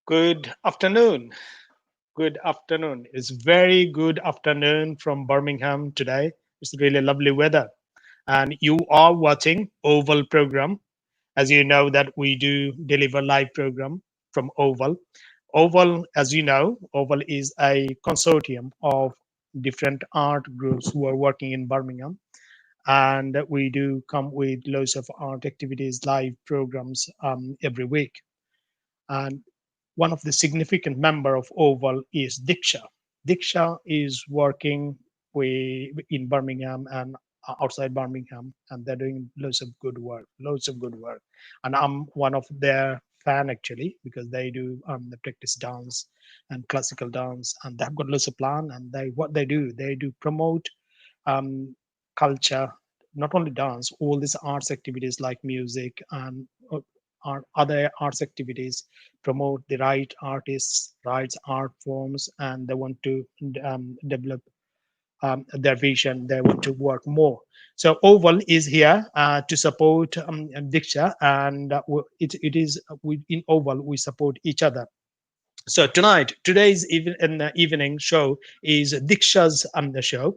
Good afternoon. Good afternoon. It's very good afternoon from Birmingham today. It's really lovely weather. And you are watching Oval program. As you know that we do deliver live program from Oval. Oval, as you know, Oval is a consortium of different art groups who are working in Birmingham. And we do come with loads of art activities, live programs every week. And one of the significant member of Oval is Deekshaa. Deekshaa is working in Birmingham and outside Birmingham, and they're doing loads of good work. And I'm one of their fan actually because they do the practice dance and classical dance, and they've got loads of plan. And they do promote um, culture, not only dance, all these arts activities like music and other arts activities, promote the right artists, right art forms, and they want to develop their vision. They want to work more. So Oval is here to support Diksha, and it is in Oval we support each other. So today's evening show is Diksha's the show.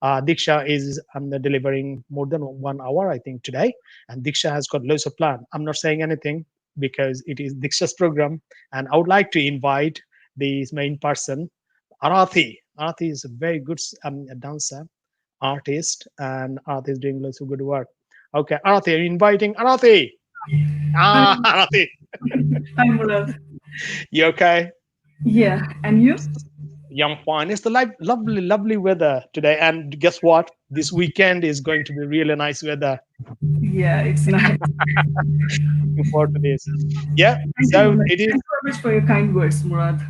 Diksha is delivering more than 1 hour, I think, today, and Diksha has got loads of plan. I'm not saying anything because it is Diksha's program, and I would like to invite the main person, Arathi. Arathi is a very good dancer, artist, and Arathi is doing lots of good work. Okay, Arathi, are you inviting Arathi? Hi, Arathi, hi Murad. you okay? Yeah, and you? Young fine. It's the lovely, lovely weather today. And guess what? This weekend is going to be really nice weather. Yeah, it's nice. Looking forward to this. Yeah. Thank you, So Murad. it is. Thank you very much for your kind words, Murad,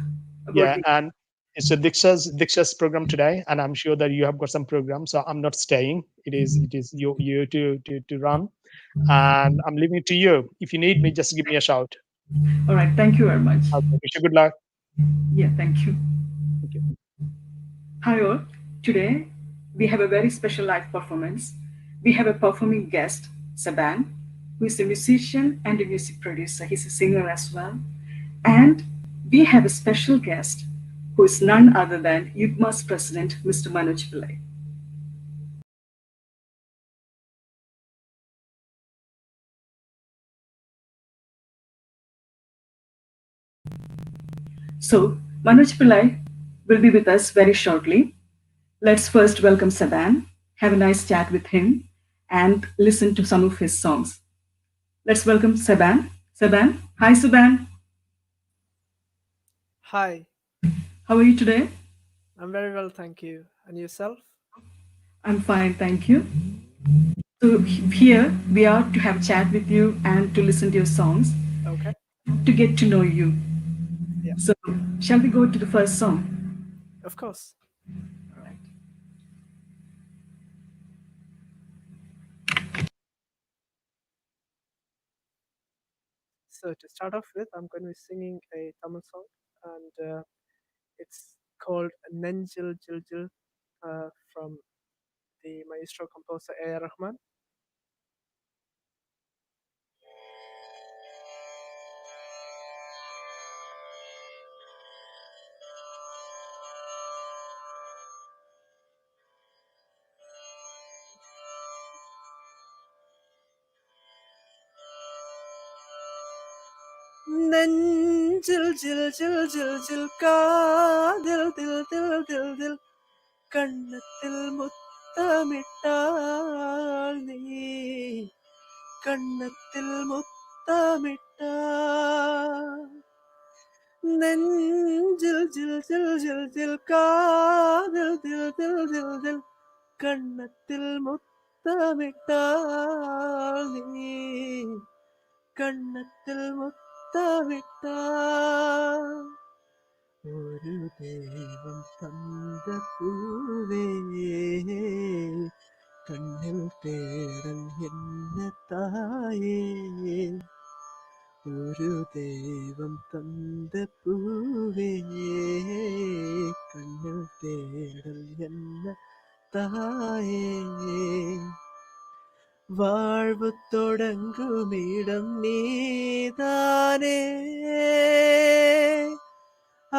about Yeah, me. and it's a Dixa's program today, and I'm sure that you have got some program. So I'm not staying. It is you to run, and I'm leaving it to you. If you need me, just give me a shout. All right, thank you very much. Okay. Wish you good luck. Yeah, thank you. Thank you. Hi all. Today we have a very special live performance. We have a performing guest, SEBAN, who is a musician and a music producer. He's a singer as well. And we have a special guest who is none other than UGMA's president, Mr. Manoj Pillai. So, Manoj Pillai will be with us very shortly. Let's first welcome Saban, have a nice chat with him, and listen to some of his songs. Let's welcome Saban. Saban, hi Saban, Hi, how are you today? I'm very well, thank you. And yourself? I'm fine, thank you. So here we are to have a chat with you and to listen to your songs, Okay. to get to know you. Yeah, So shall we go to the first song? of course. All right. So to start off with, I'm going to be singing a Tamil song, and it's called Nenjil Jil Jil from the maestro composer A.R. Rahman. നെഞ്ചിൽ ജിൽ ജിൽ ജിൽ ജിൽ കാതിൽ ദിൽ ദിൽ ദിൽ ദിൽ കണ്ണത്തിൽ മുത്തമിട്ടാൽ നീ കണ്ണത്തിൽ മുത്തമിട്ടാൽ നെഞ്ചിൽ ജിൽ ജിൽ ജിൽ ജിൽ കാതിൽ ദിൽ ദിൽ ദിൽ ദിൽ കണ്ണത്തിൽ മുത്തമിട്ടാൽ നീ കണ്ണത്തിൽ മുത്തമിട്ടാൽ ഒരു ദൈവം തந்த പൂവേ കണ്ണിൽ തേടൽ എന്ന തായേ ഒരു ദൈവം തந்த പൂവേ കണ്ണിൽ തേടൽ എന്ന தாயே வாழ்வு தொடங்குமிடம் நீதானே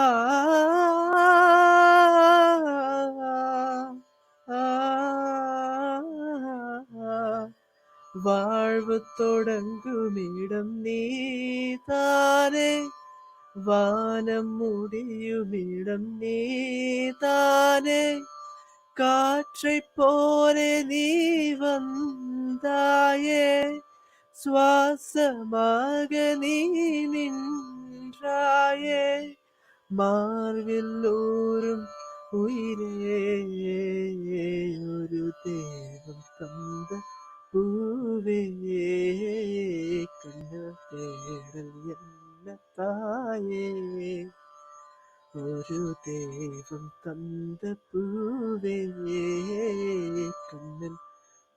ஆ ஆ, வாழ்வு தொடங்குமிடம் நீதானே வானம் முடியுமிடம் நீதானே காற்றைப் போலே நீ வந்தாயே சுவாசமாக நீ நின்றாயே மார்பில் ஊறும் உயிரே ஒரு தேவம் தந்த பூவே கண்ண தேடல் என்ன தாயே ஒரு தேவம் தந்த பூவே கண்ணன்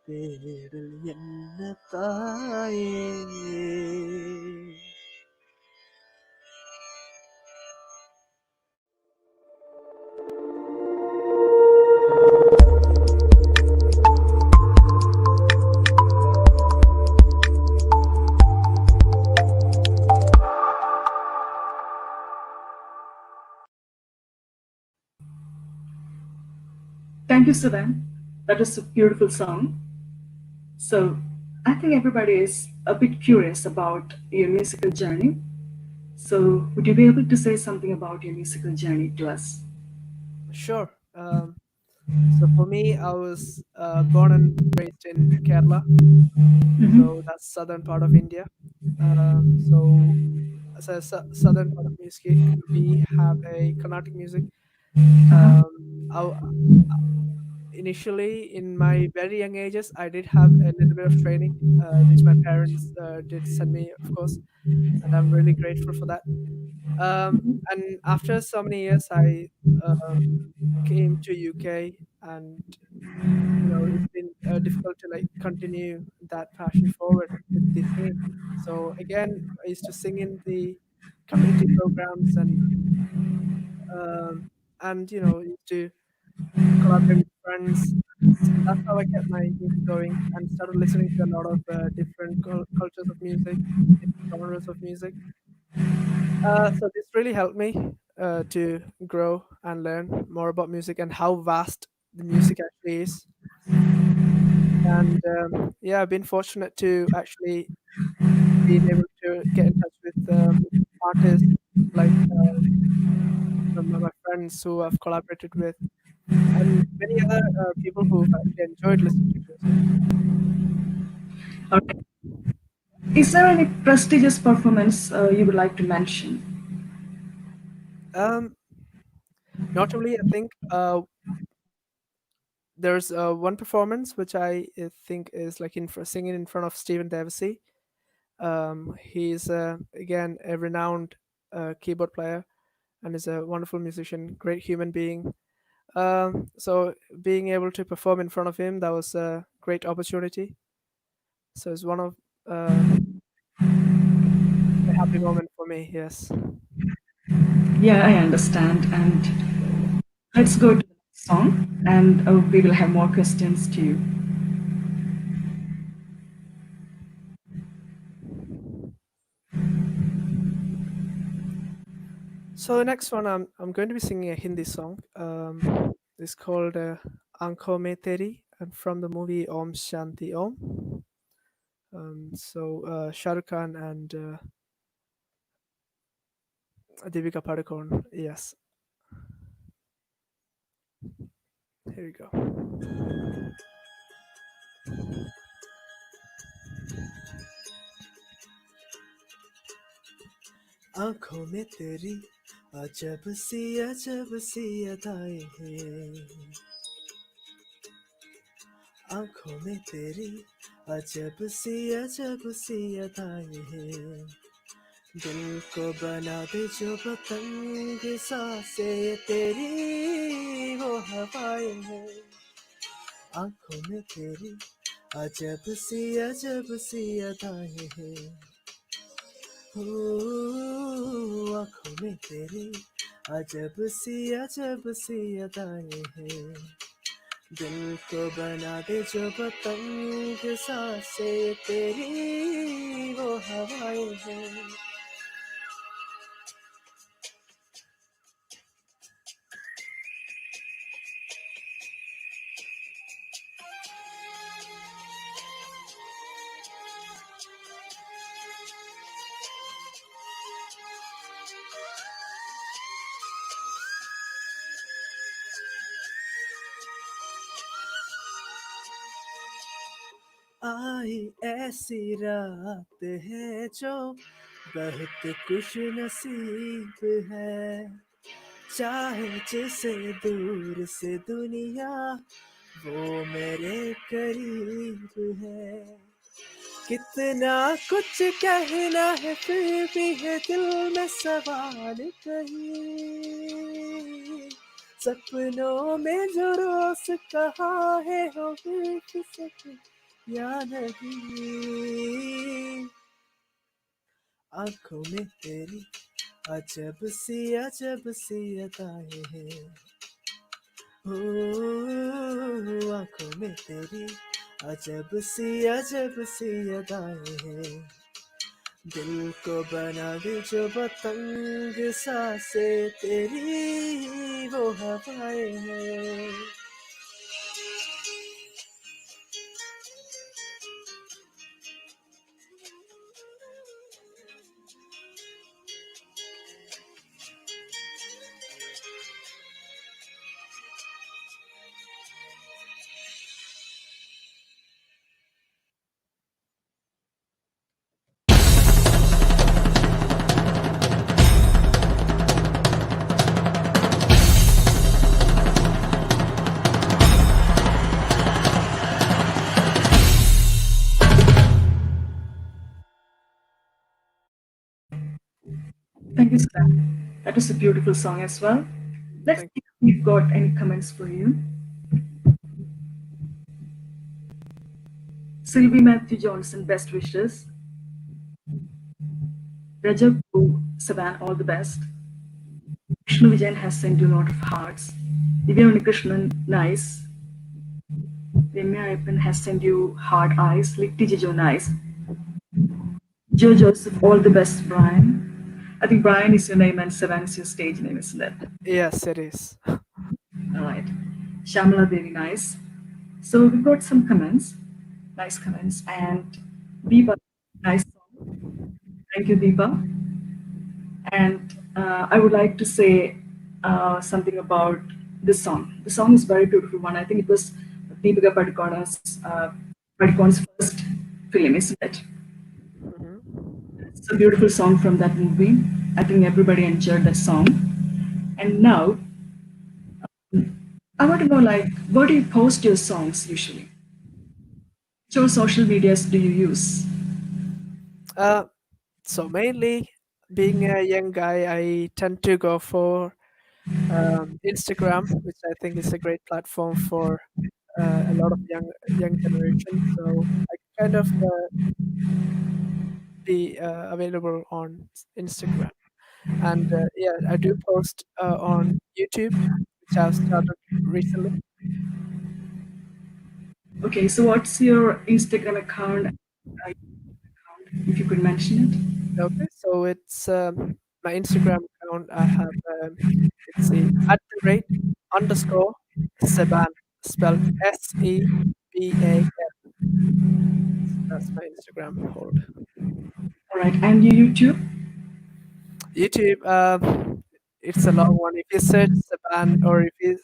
தேடல் என்ன தாயே. Thank you, Sivan. That was a beautiful song. So, I think everybody is a bit curious about your musical journey. So, would you be able to say something about your musical journey to us? Sure. So for me, I was born and raised in Kerala, so that's southern part of India. So as a southern part of music, we have a Carnatic music. Uh-huh. I, initially, in my very young ages, I did have a little bit of training, which my parents did send me, of course, and I'm really grateful for that. And after so many years, I came to UK, and it's been difficult to like continue that passion forward with the singing. So again, I used to sing in the community programs, and used to collaborate with friends. So that's how I kept my music going and started listening to a lot of different cultures of music, different genres of music. So this really helped me to grow and learn more about music and how vast the music actually is. And yeah, I've been fortunate to actually being able to get in touch with artists like my friends who I've collaborated with, and many other people who've actually enjoyed listening to music. Okay. Is there any prestigious performance you would like to mention? Um, Notably, I think there's one performance which I think is like singing in front of Stephen Devesey. He's again a renowned keyboard player and is a wonderful musician, great human being. So being able to perform in front of him, that was a great opportunity. So it's one of a happy moment for me. Yes. Yeah, I understand. And let's go to the next song, and we will have more questions to you. So the next one, I'm going to be singing a Hindi song. It's called "Aankhon Mein Teri" and from the movie Om Shanti Om. So Shah Rukh Khan and Deepika Padukone. Yes. Here we go. आंखों में तेरी अजब सी अदाएं हैं आंखों में तेरी अजब सी अदाएं हैं दिल को बना दे जो पतंग सांसें ये तेरी वो हवाएं हैं आंखों में तेरी अजब सी अदाएं हैं आंखों में तेरी अजब सी अदाएं हैं दिल को बना दे जो पतंग सांसें तेरी वो हवाएं हैं. आई ऐसी रात है जो बहुत खुश नसीब है, चाहे जिसे दूर से दुनिया वो मेरे करीब है. कितना कुछ कहना है फिर भी है दिल में सवाल कहीं. सपनों में जो रोज कहा है हो फिर सके या नहीं. आंखों में तेरी अजब सी अदाएं हैं. ओ आंखों में तेरी अजब सी अदाएं हैं. दिल को बना दे जो पतंग सांसें तेरी वो हवाएं हैं. Thank you, Stan. That was a beautiful song as well. Let's Thank see if we've got any comments for you. Sylvie Matthew Johnson, best wishes. Rajab Saban, all the best. Krishna Vijayan has sent you a lot of hearts. Divya Krishnan, nice. Remya Ayappan has sent you heart eyes. Likti Jijo, nice. Joe Joseph, all the best, Brian. I think Brian is your name and Savan is your stage name, isn't it? you. Yes, it is. All right. Shamala, very nice. So we've got some comments, nice comments. And Deepa, nice song. Thank you, Deepa. And I would like to say something about this song. The song is very beautiful one. I think it was Deepika Padukone's first film, isn't it? It's a beautiful song from that movie. I think everybody enjoyed that song. And now, I want to know, like, where do you post your songs usually? Which social medias do you use? So mainly, being a young guy, I tend to go for Instagram, which I think is a great platform for a lot of young generation. So I kind of be available on Instagram, and yeah, I do post on YouTube, which I've started recently. Okay, so what's your Instagram account? If you could mention it. Okay, so it's my Instagram account. I have let's see, @_ Seban, spelled SEBAN. That's my Instagram hold. All right, and your YouTube? YouTube, it's a long one. If you search Seban or if you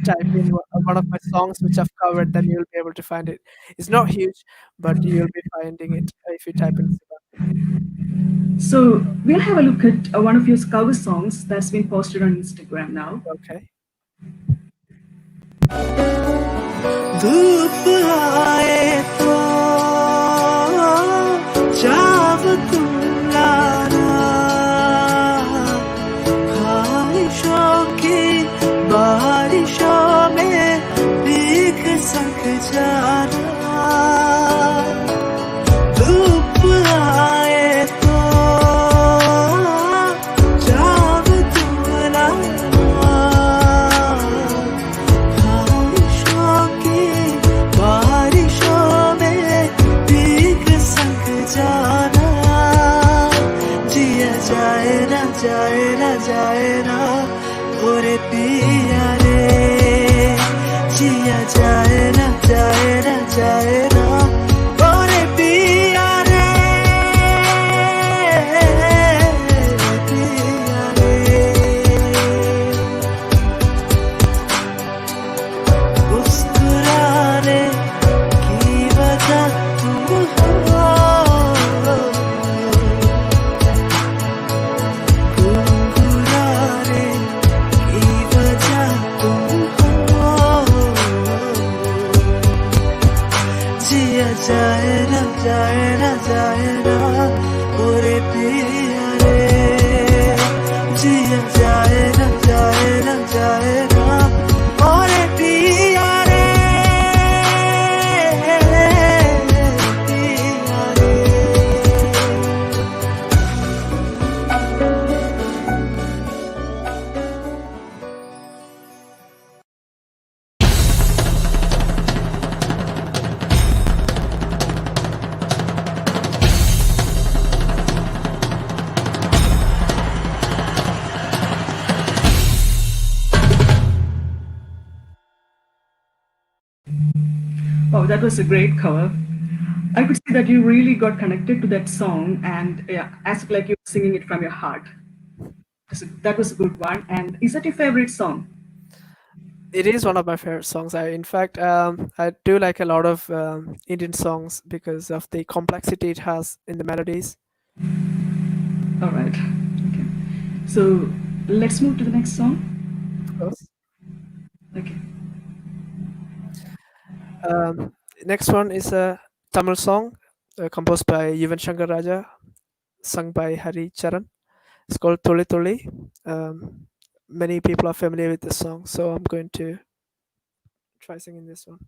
type in one of my songs which I've covered, then you'll be able to find it. It's not huge, but you'll be finding it if you type in Seban. So we'll have a look at one of your cover songs that's been posted on Instagram now. Okay. धूप आए तो जाव तुम लाना, ख्वाहिशों की बारिशों में भीग सक जाना. धूप आए तो जाव तुम लाना, ख्वाहिशों जाए ना ओरे पिया रे जिया जाए ना जाए ना जाए ना ओरे पिया रे पिया रे मुस्कुराने की वजह तुम हो गुनगुनाने की वजह तुम हो जिया जाए ना जाए ना जाए ना ओरे पिया रे जिया जाए ना जाए ना जाए ना ओरे पिया रे पिया रे Wow, that was a great cover. I could see that you really got connected to that song and yeah, as if like you were singing it from your heart. So that was a good one. And is that your favorite song? It is one of my favorite songs. In fact, I do like a lot of Indian songs because of the complexity it has in the melodies. All right. Okay. So let's move to the next song. Of course. Okay. Next one is a Tamil song composed by Yuvan Shankar Raja, sung by Hari Charan. It's called Tuli Tuli. Many people are familiar with this song, so I'm going to try singing this one.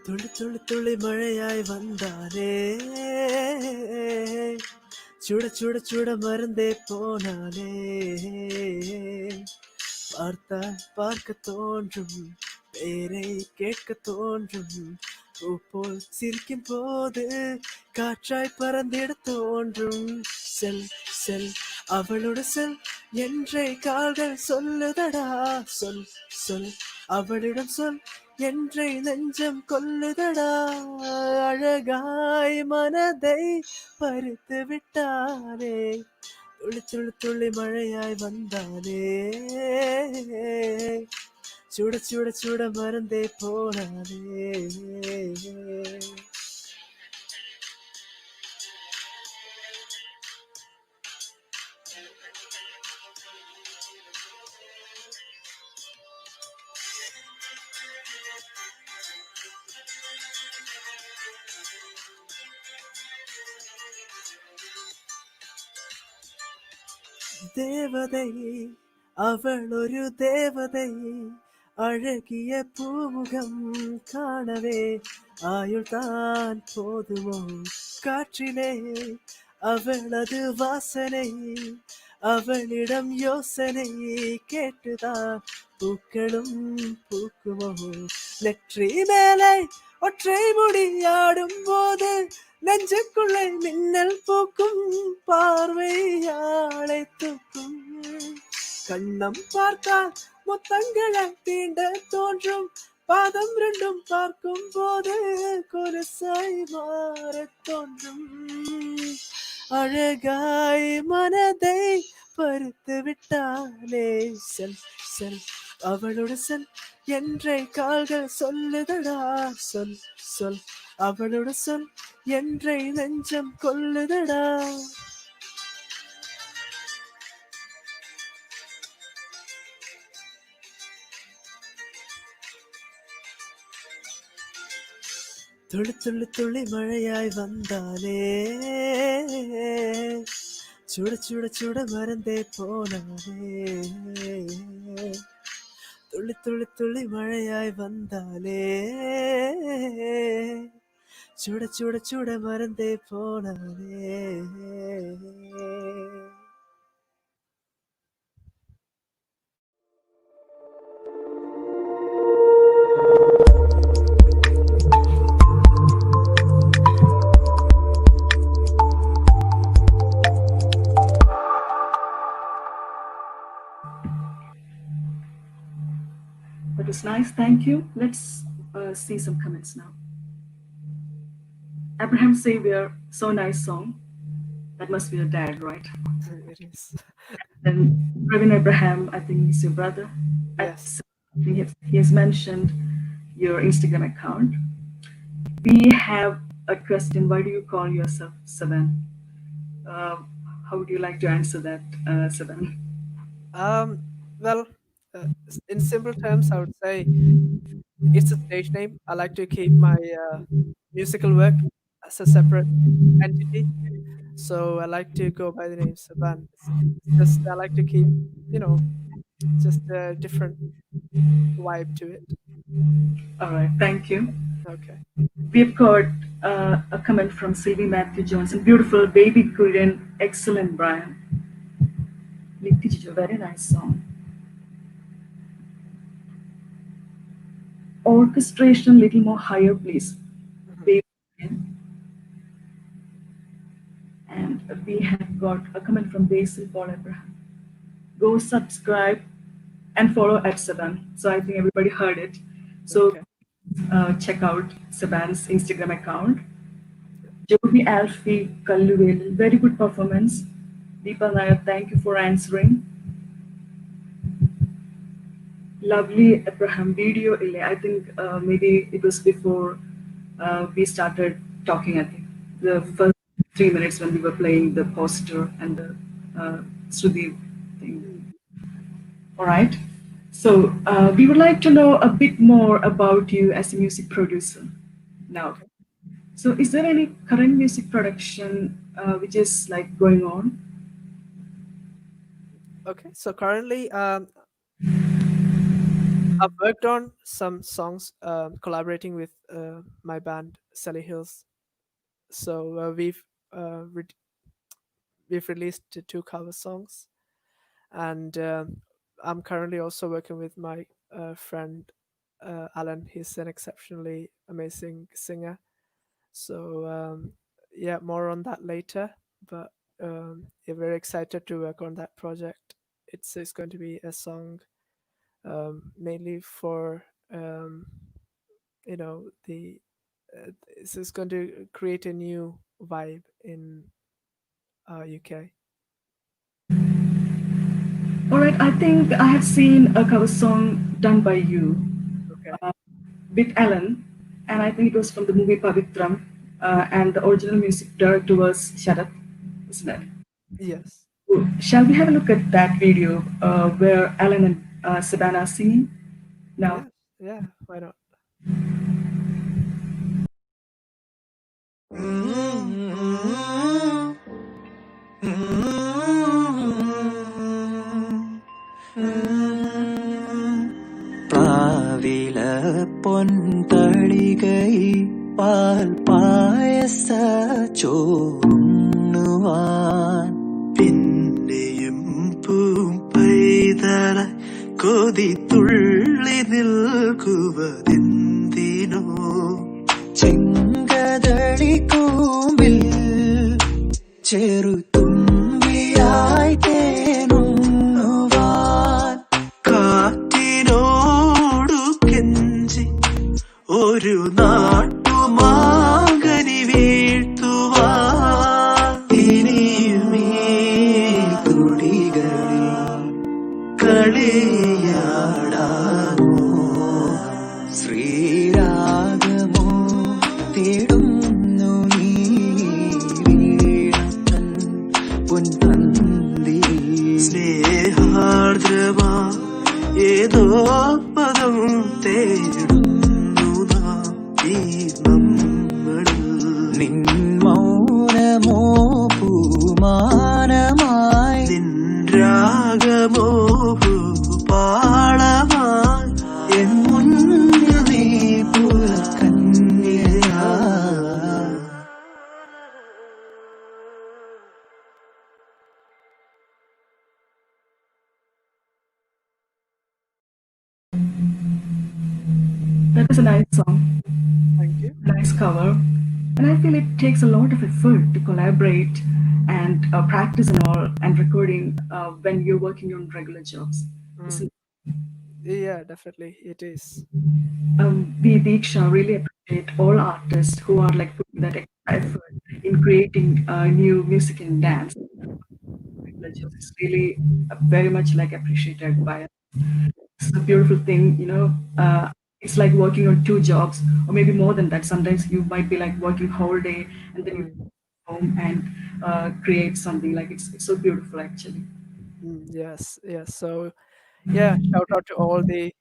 துளி துளி துளி மழையாய் வந்தானே சுட சுட சுட மருந்தே போனானே பார்த்தால் பார்க்க தோன்றும் பேரை கேட்க தோன்றும் பூ போல் சிரிக்கும் போது காற்றாய் பறந்திட தோன்றும் செல் செல் அவளோட செல் என்றே கால்கள் சொல்லுதடா சொல் சொல் அவளிடம் சொல் என்றை நெஞ்சம் கொல்லுதடா அழகாய் மனதை பறித்து விட்டானே துளி துளி துளி மழையாய் வந்தானே சுட சுட சுட மருந்தே போனானே தேவதை அவள் ஒரு தேவதை அழகிய பூமுகம் காணவே ஆயுள் தான் போதுமோ காற்றிலே அவளது வாசனை அவளிடம் யோசனை கேட்டுதான் பூக்களும் பூக்குமோ நெற்றி மேலே ஒற்றை முடியாடும் போது நெஞ்சுக்குள்ளே மின்னல் பூக்கும் பார்வையாளை தூக்கும் கண்ணம் பார்த்தால் முத்தங்களை தீண்ட தோன்றும் பாதம் ரெண்டும் பார்க்கும் போது கொலுசாய் மாற தோன்றும் அழகாய் மனதை பறித்து விட்டானே செல் செல் அவளோட செல் என்றை கால்கள் சொல்லுதடா சொல் சொல் அவளோட சொல் என்றை நெஞ்சம் கொல்லுதடா തുള്ളി തുള്ളി തുള്ളി മഴയായി വന്നാലേ ചൂട ചൂട ചൂട മറந்தே போனாலே തുള്ളി തുള്ളി തുള്ളി മഴയായി വന്നാലേ ചൂട ചൂട ചൂട മറந்தே போனாலே. That was nice. Thank you. Let's see some comments now. Abraham Xavier, so nice song. That must be your dad, right? It is. And Pravin Abraham, I think he's your brother. Yes. I think he has mentioned your Instagram account. We have a question. Why do you call yourself SEBAN? How would you like to answer that, SEBAN? Well, in simple terms, I would say it's a stage name. I like to keep my musical work as a separate entity. So I like to go by the name Saban. It's just I like to keep, you know, just a different vibe to it. All right, thank you. Okay. We've got a comment from Sylvie Matthew Johnson. Beautiful baby Korean, excellent Brian. Very nice song. Orchestration little more higher, please. Baby Korean. And we have got a comment from Basil Paul Abraham. Go subscribe and follow at SEBAN. So I think everybody heard it. So Okay. check out SEBAN's Instagram account. Jodi Alfie Kalluvel, very good performance. Deepa Nair, thank you for answering. Lovely Abraham video. I think maybe it was before we started talking. I think the first 3 minutes when we were playing the poster and the Sudhi thing. All right. So we would like to know a bit more about you as a music producer now. So is there any current music production which is like going on? Okay. So currently, I've worked on some songs collaborating with my band Sally Hills. So we've released 2 cover songs, and I'm currently also working with my friend Alan. He's an exceptionally amazing singer. So yeah, more on that later. But yeah, very excited to work on that project. It's going to be a song mainly for you know the this is going to create a new vibe in UK. All right, I think I have seen a cover song done by you Okay. with Alan, and I think it was from the movie Pavitram, and the original music director was Sharat, isn't it? Yes. Shall we have a look at that video where Alan and SEBAN are singing? Now, Yeah. Why not? പാവില പൊൻതളികൈ പാൽ പായസ ചോറുണ്ണുവാൻ പിന്നെയും പൂം പൈതല കൊതി തുള്ളി നിൽക്കുവതെന്തിനോ ചെങ്കതളി കൂമ്പിൽ ചെറുതുമ്പിയായി തേനുണ്ണുവാൻ കാറ്റിനോടു കെഞ്ചി ഒരു നാട്ടുമാകനി വീഴ്ത്തുവാൻ ഇനിയും ഈ തുടികളിൽ കളിയാടാമോ ശ്രീരാഗമോ തേടുന്നു നീ വീണത്തൻ പൊൻതന്തി സ്നേഹാർദ്രമാ ഏതോ പദം തേടുന്നു നാം ഈ was a nice song, Thank you. nice cover. And I feel it takes a lot of effort to collaborate and practice and all and recording when you're working on regular jobs. Mm. Isn't Yeah, definitely it is. we Deekshaa really appreciate all artists who are like putting that extra effort in creating new music and dance. Regular jobs. It's really very much like appreciated by us. It's a beautiful thing, you know. It's like working on two jobs, or maybe more than that. Sometimes you might be like working whole day, and then you Mm. come home and create something. Like it's so beautiful, actually. Yes, yes. So yeah, shout out to all the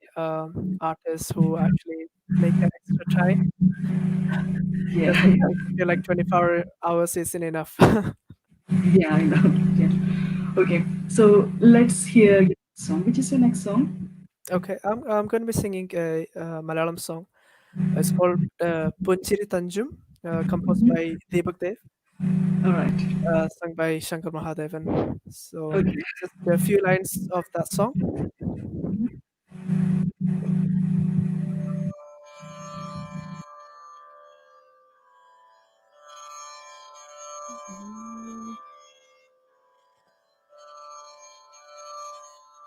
artists who actually make an extra time. Yeah, Yeah, sometimes I feel like 24 hours isn't enough. yeah, I know. Yeah. Okay, so let's hear your song. Which is your next song? Okay, I'm going to be singing a Malayalam song. It's called Punchiri Tanjum, composed by Deepak Dev, All right. sung by Shankar Mahadevan. So Okay. just a few lines of that song.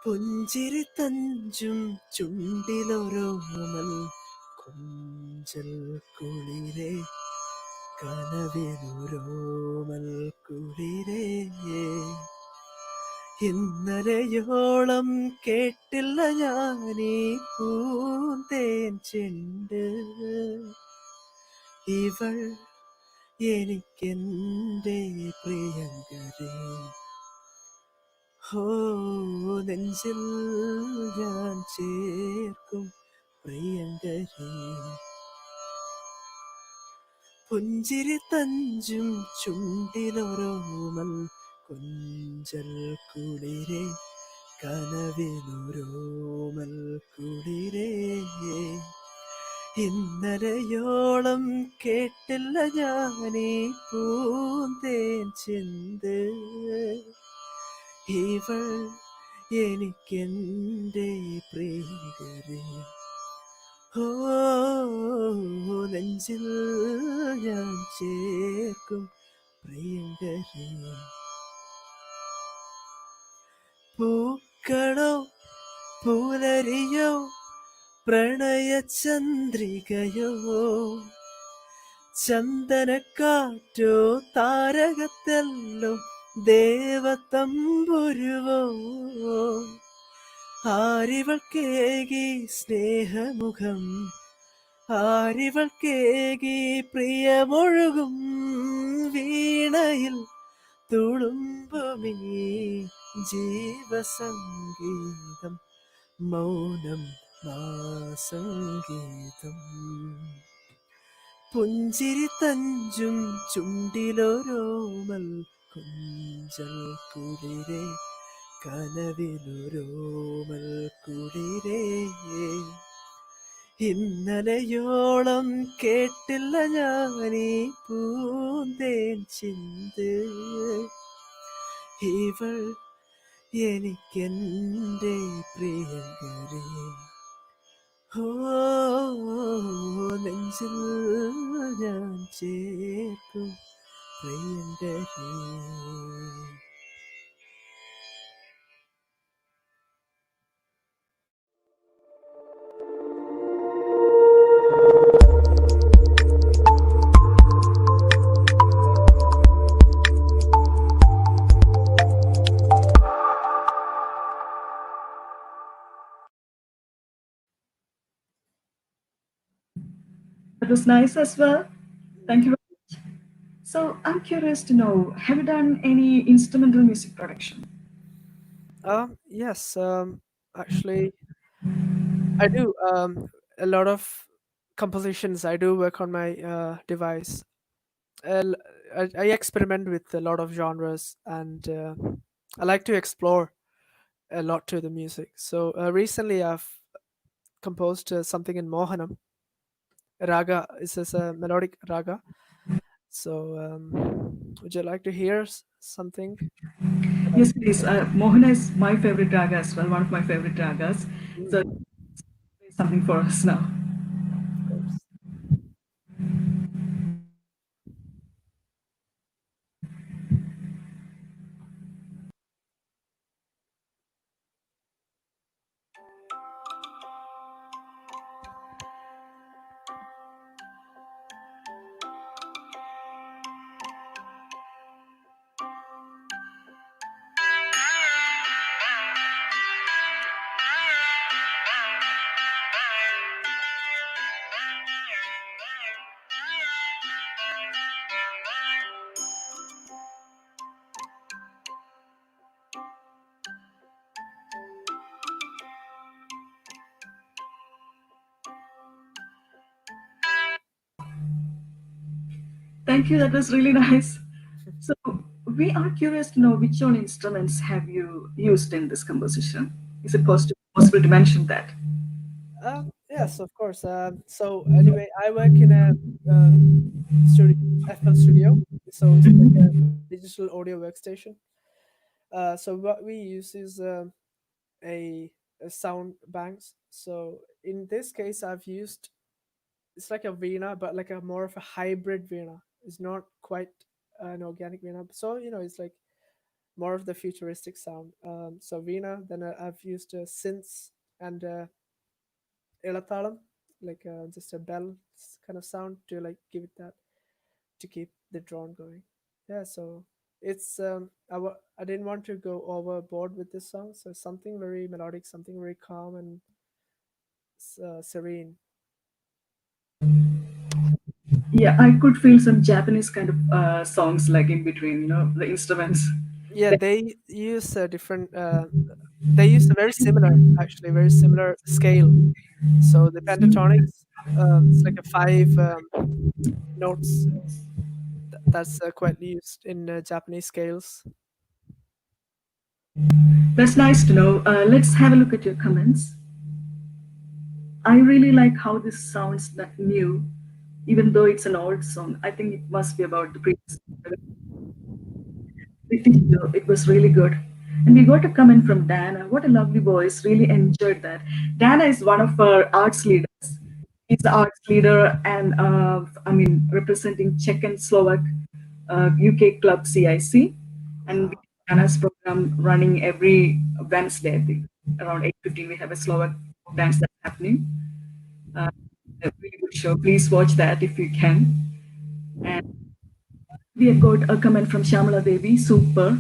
പുഞ്ചിരി തഞ്ചും ചുണ്ടിലൊരോമൽ കൊഞ്ചൽ കുളിരേ കനവിലൊരോമൽ കുളിരേ ഇന്നലെയോളം കേട്ടില്ല ഞാനീ പൂന്തേൻ ചെണ്ട് ഇവൾ എനിക്കെന്റെ പ്രിയങ്കരേ ഹോ നെഞ്ചിൽ ഞാൻ ചേർക്കും പ്രിയങ്കരേ പുഞ്ചിരി തഞ്ചും ചുണ്ടിലൊരോമൽ കൊഞ്ചൽ കുളിരേ കനവിലൊരോമൽ കുളിരേ ഇന്നലെയോളം കേട്ടില്ല ഞാനീ പൂന്തേൻ ചിന്ത് ഇവൾ എനിക്കെന്റെ പ്രിയങ്കരേ ഓ നെഞ്ചിൽ ഞാൻ ചേർക്കും പ്രിയങ്കരേ പൂക്കളോ പുലരിയോ പ്രണയചന്ദ്രികയോ ചന്ദനക്കാറ്റോ താരകത്തെല്ലോ ദേവതമ്പുരുവോ ആരിവൾക്കേകി സ്നേഹമുഖം ആരിവൾക്കേകി പ്രിയമൊഴുകും വീണയിൽ തുളുമ്പുമീ ജീവസംഗീതം മൗനം സംഗീതം പുഞ്ചിരി തഞ്ചും ചുണ്ടിലൊരോമൽ കൊഞ്ചൽ കുളിരേ കനവിലൊരോമൽ കുളിരേ ഇന്നലെയോളം കേട്ടില്ല ഞാനീ പൂന്തേൻ ചിന്ത് ഇവൾ എനിക്കെന്റെ പ്രിയങ്കരേ ഓ നെഞ്ചിൽ ഞാൻ ചേർക്കും പ്രിയങ്കരേ That was nice as well. Thank you. So I'm curious to know, have you done any instrumental music production? Yes, actually, I do. A lot of compositions. I do work on my device. Uh, I experiment with a lot of genres, and I like to explore a lot to the music. So recently, I've composed something in Mohanam. Raga is this a melodic raga. So, would you like to hear something that I Yes, please. Mohana is my favorite raga as well, one of my favorite ragas. So Mm. play something for us now. Thank you. That was really nice. So we are curious to know which own instruments have you used in this composition? Is it possible to mention that? Yes, of course. So anyway, I work in a uh, studio, FL studio. So it's like a digital audio workstation. So what we use is a sound banks. So in this case, I've used it's like a Veena, but like a more of a hybrid Veena. It's not quite an organic Veena. So it's like more of the futuristic sound. So Veena. Then I've used synths and Elathalam, like just a bell kind of sound to like give it that to keep the drone going. Yeah, so it's I didn't want to go overboard with this song, so something very melodic, something very calm and serene. Yeah, I could feel some Japanese kind of songs like in between, the instruments. Yeah, they use a different. They use a very similar, actually, very similar scale. So the pentatonics, it's like a five notes. That's quite used in Japanese scales. That's nice to know. Let's have a look at your comments. I really like how this sounds new, even though it's an old song. I think it must be about the previous. It was really good. And we got a comment from Dana. What a lovely voice. Really enjoyed that. Dana is one of our arts leaders. He's the arts leader and, representing Czech and Slovak UK club CIC. And we have Dana's program running every Wednesday, I think. Around 8:15, we have a Slovak dance that's happening. A really good show. Please watch that if you can. And we have got a comment from Shamala Devi. Super.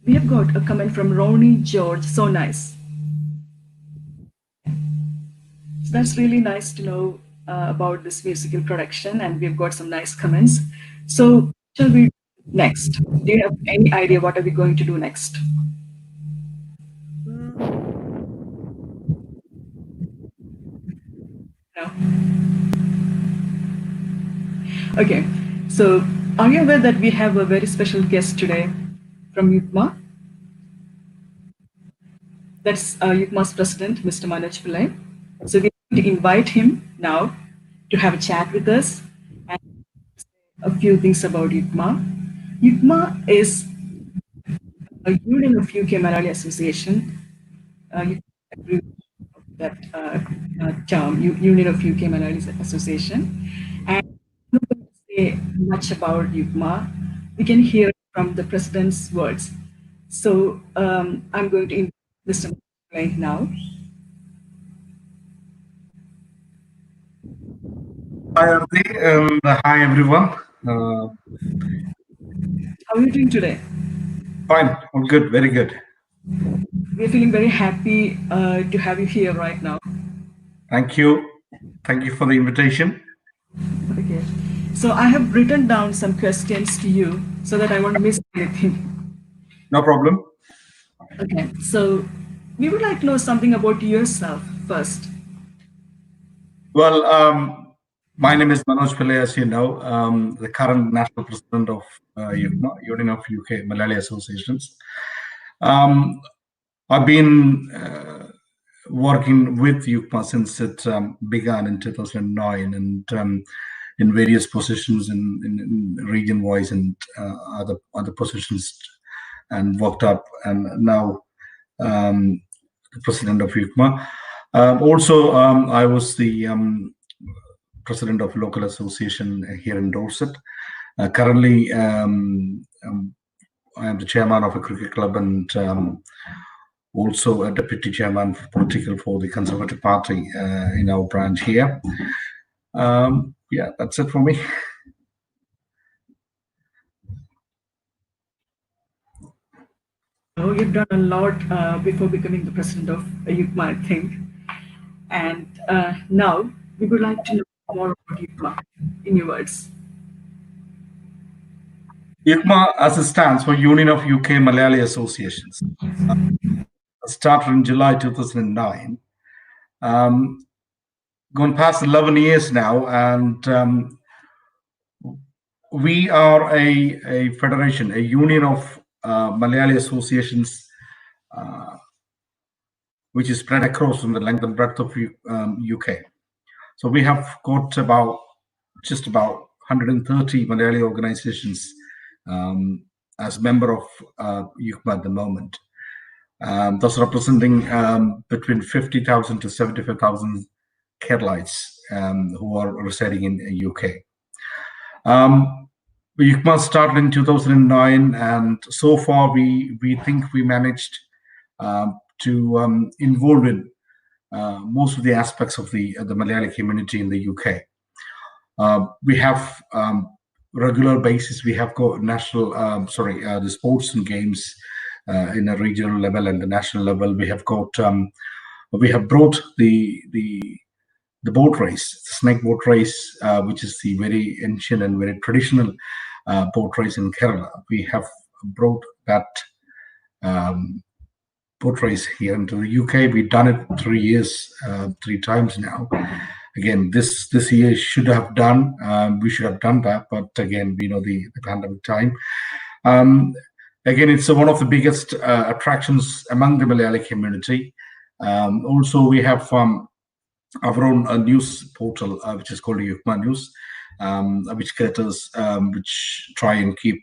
We have got a comment from Ronnie George. So nice. So that's really nice to know about this musical production, and we've got some nice comments. So, shall we next? Do you have any idea what are we going to do next? No. Okay. So, are you aware that we have a very special guest today from UTMA? That's UTMA's president, Mr. Manoj Pillai. So, we're going to invite him now to have a chat with us and a few things about UTMA. UTMA is a Union of UK Malayali Association. You agree with that term, Union of UK Malayali Association. And I'm not going to say much about UKMA. We can hear from the president's words. So I'm going to invite Mr. right now. Hi, Arti, and hi, everyone. Uh, How are you doing today? Fine, all good, very good. We're feeling very happy to have you here right now. Thank you. Thank you for the invitation. Okay. So I have written down some questions to you so that I won't miss anything. No problem. Okay. So we would like to know something about yourself first. Well, my name is Manoj Pillai, as you know, the current national president of UKMA, Union of UK Malayali Associations. I've been working with UKMA since it began in 2009 and in various positions in region-wise and other positions, and worked up, and now the president of UKMA. I was the president of local association here in Dorset. Currently, I am the chairman of a cricket club and also a deputy chairman political for the Conservative Party in our branch here. Yeah, that's it for me. Oh, you've done a lot before becoming the president of UKMA, I think. And now we would like to know more about UKMA in your words. UKMA, as it stands for Union of UK Malayali Associations, started in July 2009. gone past 11 years now, and we are a federation, a union of Malayali associations, uh, which is spread across from the length and breadth of UK. So we have got just about 130 Malayali organizations as member of UCMA at the moment. Thus representing between 50,000 to 75,000 Keralites who are residing in the UK. UCMA started in 2009, and so far we think we managed to involve in most of the aspects of the Malayali community in the UK. We have regular basis. We have got national, the sports and games in a regional level and the national level. We have got, we have brought the boat race, the snake boat race, which is the very ancient and very traditional boat race in Kerala. We have brought that boat race here into the UK. We've done it 3 years, 3 times now. Again, this year should have done. We should have done that, but again, we know the pandemic time. Again, it's one of the biggest attractions among the Malayali community. Also, we have our own news portal, which is called UCMA News, which caters, which try and keep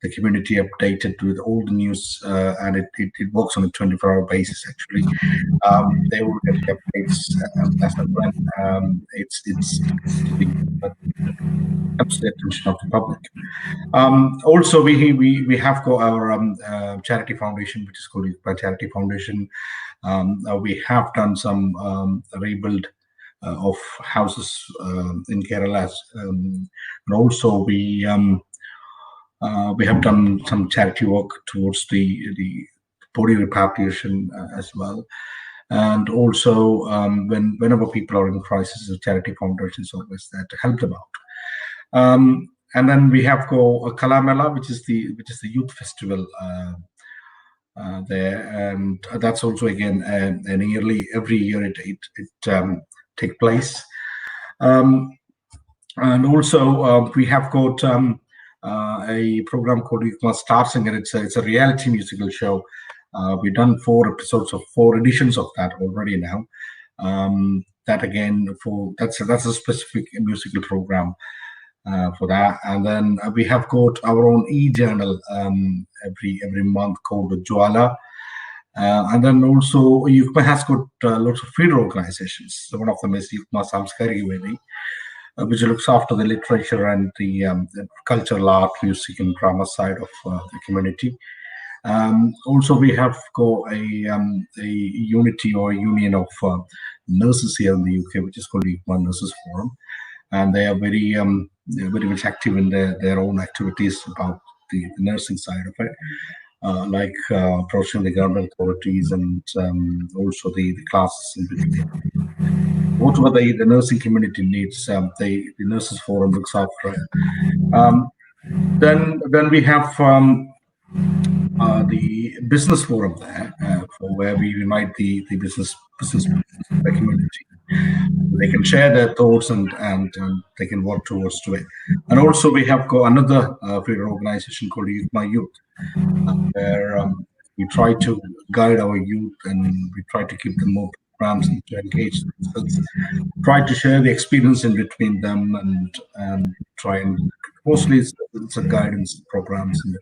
the community updated with all the news, and it works on a 24-hour basis. Actually, they will get the updates as and when it's comes to the attention of the public. Also, we have got our charity foundation, which is called UCMA Charity Foundation. We have done some rebuild of houses in Kerala, and also we have done some charity work towards the body repatriation as well. And also, whenever people are in crisis, the charity foundation is always there to help them out. And then we have a Kalamela, which is the youth festival there, and that's also again nearly every year it take place. And also we have got a program called UCMA Star Singer. It's a reality musical show. We've done 4 episodes of 4 editions of that already now. That again that's a specific musical program for that. And then we have got our own e-journal every month called Jwala. And then also UCMA has got lots of feeder organizations. So one of them is UCMA Samskari Vedi, which looks after the literature and the cultural art, music, and drama side of the community. Also, we have got a unity or a union of nurses here in the UK, which is called UCMA Nurses Forum, and they are very much active in their own activities about the nursing side of it, like approaching the government authorities and also the classes in between. Whatever the nursing community needs, the Nurses Forum looks after it. Then we have the business forum there, for where we unite the business community. They can share their thoughts and they can work towards to it. And also we have got another feeder organization called UCMA Youth, where we try to guide our youth and we try to keep them more programs and to engage themselves, try to share the experience in between them and try and mostly it's a guidance programs and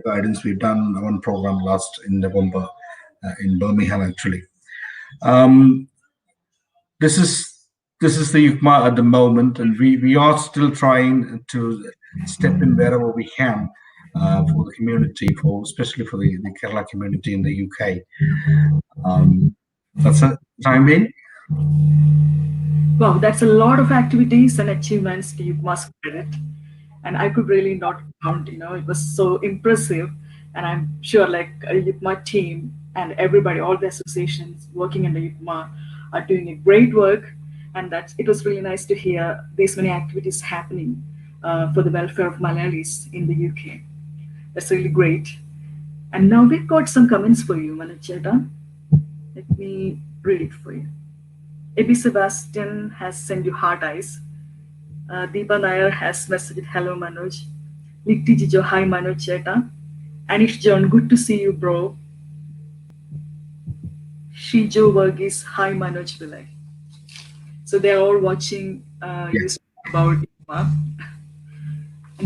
guidance. We've done one program last in November in Birmingham actually. This is the UCMA at the moment, and we are still trying to step in wherever we can for the community, especially for the Kerala community in the UK. That's it. Time being. Wow, that's a lot of activities and achievements you must credit. And I could really not count, it was so impressive. And I'm sure like UCMA team and everybody, all the associations working in the UCMA are doing a great work. And it was really nice to hear these many activities happening for the welfare of Malayalis in the UK. That's really great. And now we've got some comments for you, Manacheta. Let me read it for you. Abby Sebastian has sent you heart eyes. Deepa Nair has messaged hello Manoj. Nikti Jijo, hi Manoj Cheta. Anish John, good to see you, bro. Shijo Verghese, hi Manoj Pillai. So they're all watching you Yes. speak about IPMA.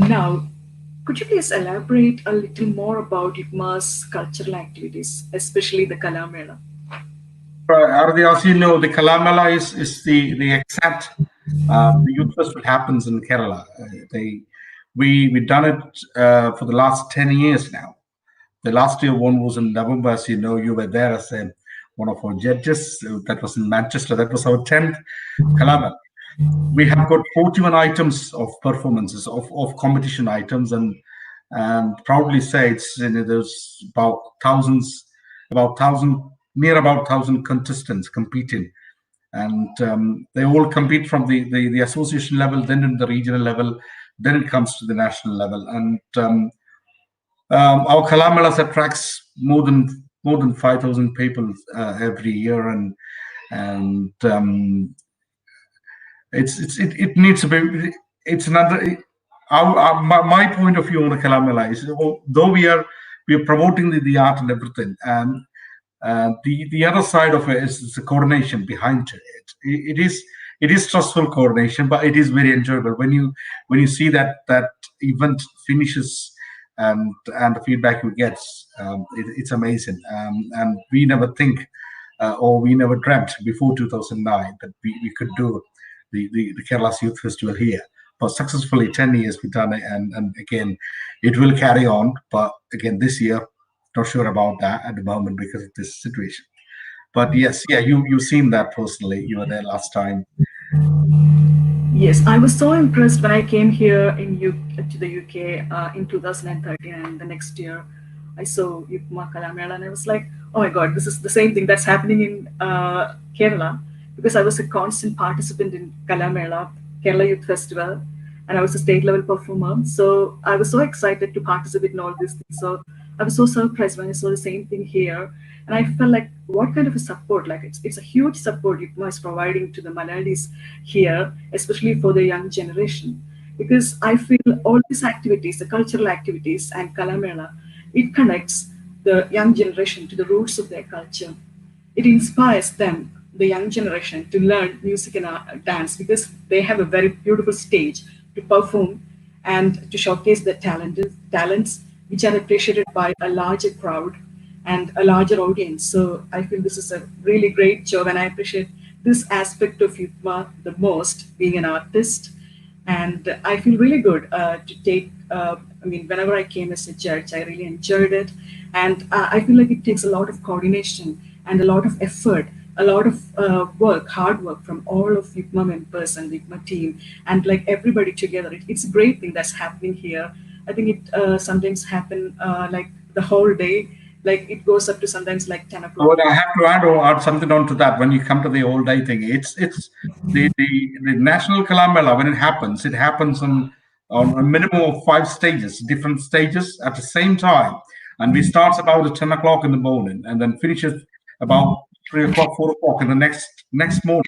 Now, could you please elaborate a little more about IPMA's cultural activities, especially the Kalamela? Ardi, as you know, the Kalamala is the exact the youth festival happens in Kerala. We've done it for the last 10 years now. The last year one was in November, as you know, you were there as one of our judges. That was in Manchester. That was our 10th Kalama. We have got 41 items of performances of competition items, and proudly say it's there's about thousands, about thousand near about thousand contestants competing, and they all compete from the association level, then in the regional level, then it comes to the national level, and our Kalamalas attracts more than 5,000 people every year, and it needs to be. It's another. My point of view on the Kalamala is, though we are promoting the art and everything, and the other side of it is the coordination behind it. It is stressful coordination, but it is very enjoyable when you see that event finishes, and the feedback you get. It's amazing, and we never think or we never dreamt before 2009 that we could do the Kerala's Youth Festival here. But successfully 10 years we've done it, and again, it will carry on. But again, this year, not sure about that at the moment because of this situation. But yes, yeah, you've seen that personally. You were there last time. Yes, I was so impressed when I came here to the UK in 2013, and the next year I saw Yukma Kalamela, and I was like, oh my god, this is the same thing that's happening in Kerala, because I was a constant participant in Kalamela, Kerala Youth Festival, and I was a state level performer. So I was so excited to participate in all these things. So I was so surprised when I saw the same thing here, and I felt like what kind of a support? Like it's a huge support Yukma is providing to the Malayalis here, especially for the young generation, because I feel all these activities, the cultural activities and Kalamela, it connects the young generation to the roots of their culture. It inspires them, the young generation, to learn music and dance because they have a very beautiful stage to perform and to showcase their talents, which are appreciated by a larger crowd and a larger audience. So I feel this is a really great job, and I appreciate this aspect of Yukma the most, being an artist. And I feel really good to take. I mean, whenever I came as a judge, I really enjoyed it, and I feel like it takes a lot of coordination and a lot of effort, a lot of work, hard work from all of Yukma members and the Yukma team, and like everybody together. It's a great thing that's happening here. I think it sometimes happen like the whole day, like it goes up to sometimes like 10 o'clock. Well, I have to add something on to that. When you come to the all day thing, it's the national Kalamela. When it happens on a minimum of 5 stages, different stages at the same time, and we starts about at 10 o'clock in the morning, and then finishes about 3 o'clock, 4 o'clock in the next morning.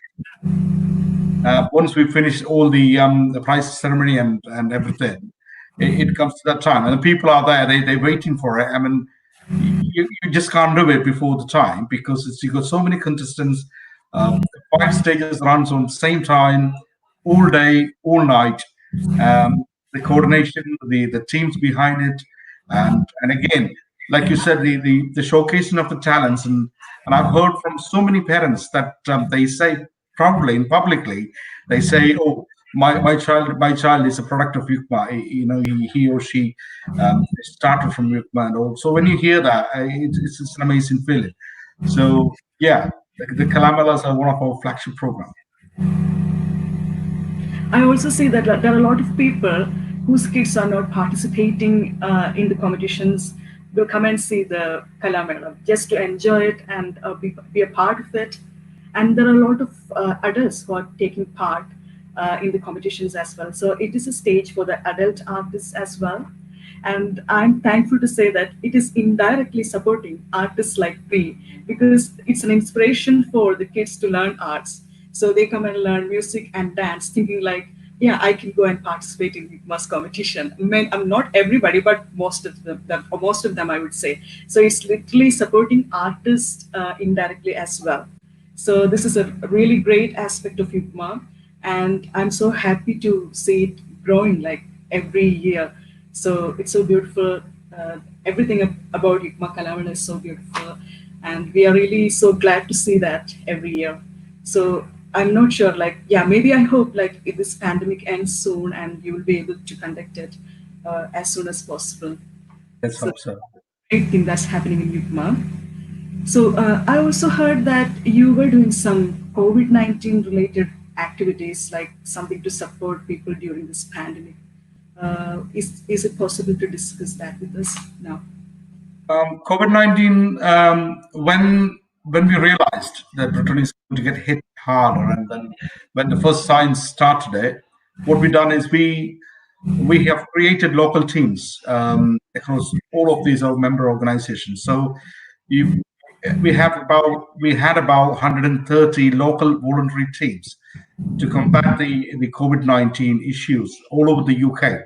Once we finish all the prize ceremony and everything, it comes to that time, and the people are there. They're waiting for it. I mean, you just can't do it before the time because you got so many contestants. 5 stages runs on the same time, all day, all night. The coordination, the teams behind it, and again, like you said, the showcasing of the talents, and I've heard from so many parents that they say proudly and publicly, they say, "Oh, my child is a product of Yukma. He or she started from Yukma." And all. So when you hear that, it's an amazing feeling. So yeah, the Kalamalas are one of our flagship programs. I also see that there are a lot of people whose kids are not participating in the competitions will come and see the Kalamela just to enjoy it and be a part of it. And there are a lot of adults who are taking part in the competitions as well. So it is a stage for the adult artists as well. And I'm thankful to say that it is indirectly supporting artists like me because it's an inspiration for the kids to learn arts. So they come and learn music and dance, thinking like, yeah, I can go and participate in mass competition. I mean, I'm not everybody, but most of or most of them, I would say. So it's literally supporting artists indirectly as well. So this is a really great aspect of Yukma, and I'm so happy to see it growing like every year. So it's so beautiful. Everything about Yukma Kalaman is so beautiful, and we are really so glad to see that every year. So I'm not sure, like, yeah, maybe I hope like if this pandemic ends soon and you will be able to conduct it as soon as possible. Let's So hope so. great thing that's happening in Yukma. So I also heard that you were doing some COVID-19 related activities, like something to support people during this pandemic. Is it possible to discuss that with us now? COVID-19, when we realized that Britain is going to get hit harder, and then when the first signs started, what we done is we have created local teams across all of these our member organizations. So you, we had about 130 local voluntary teams to combat the COVID-19 issues all over the UK.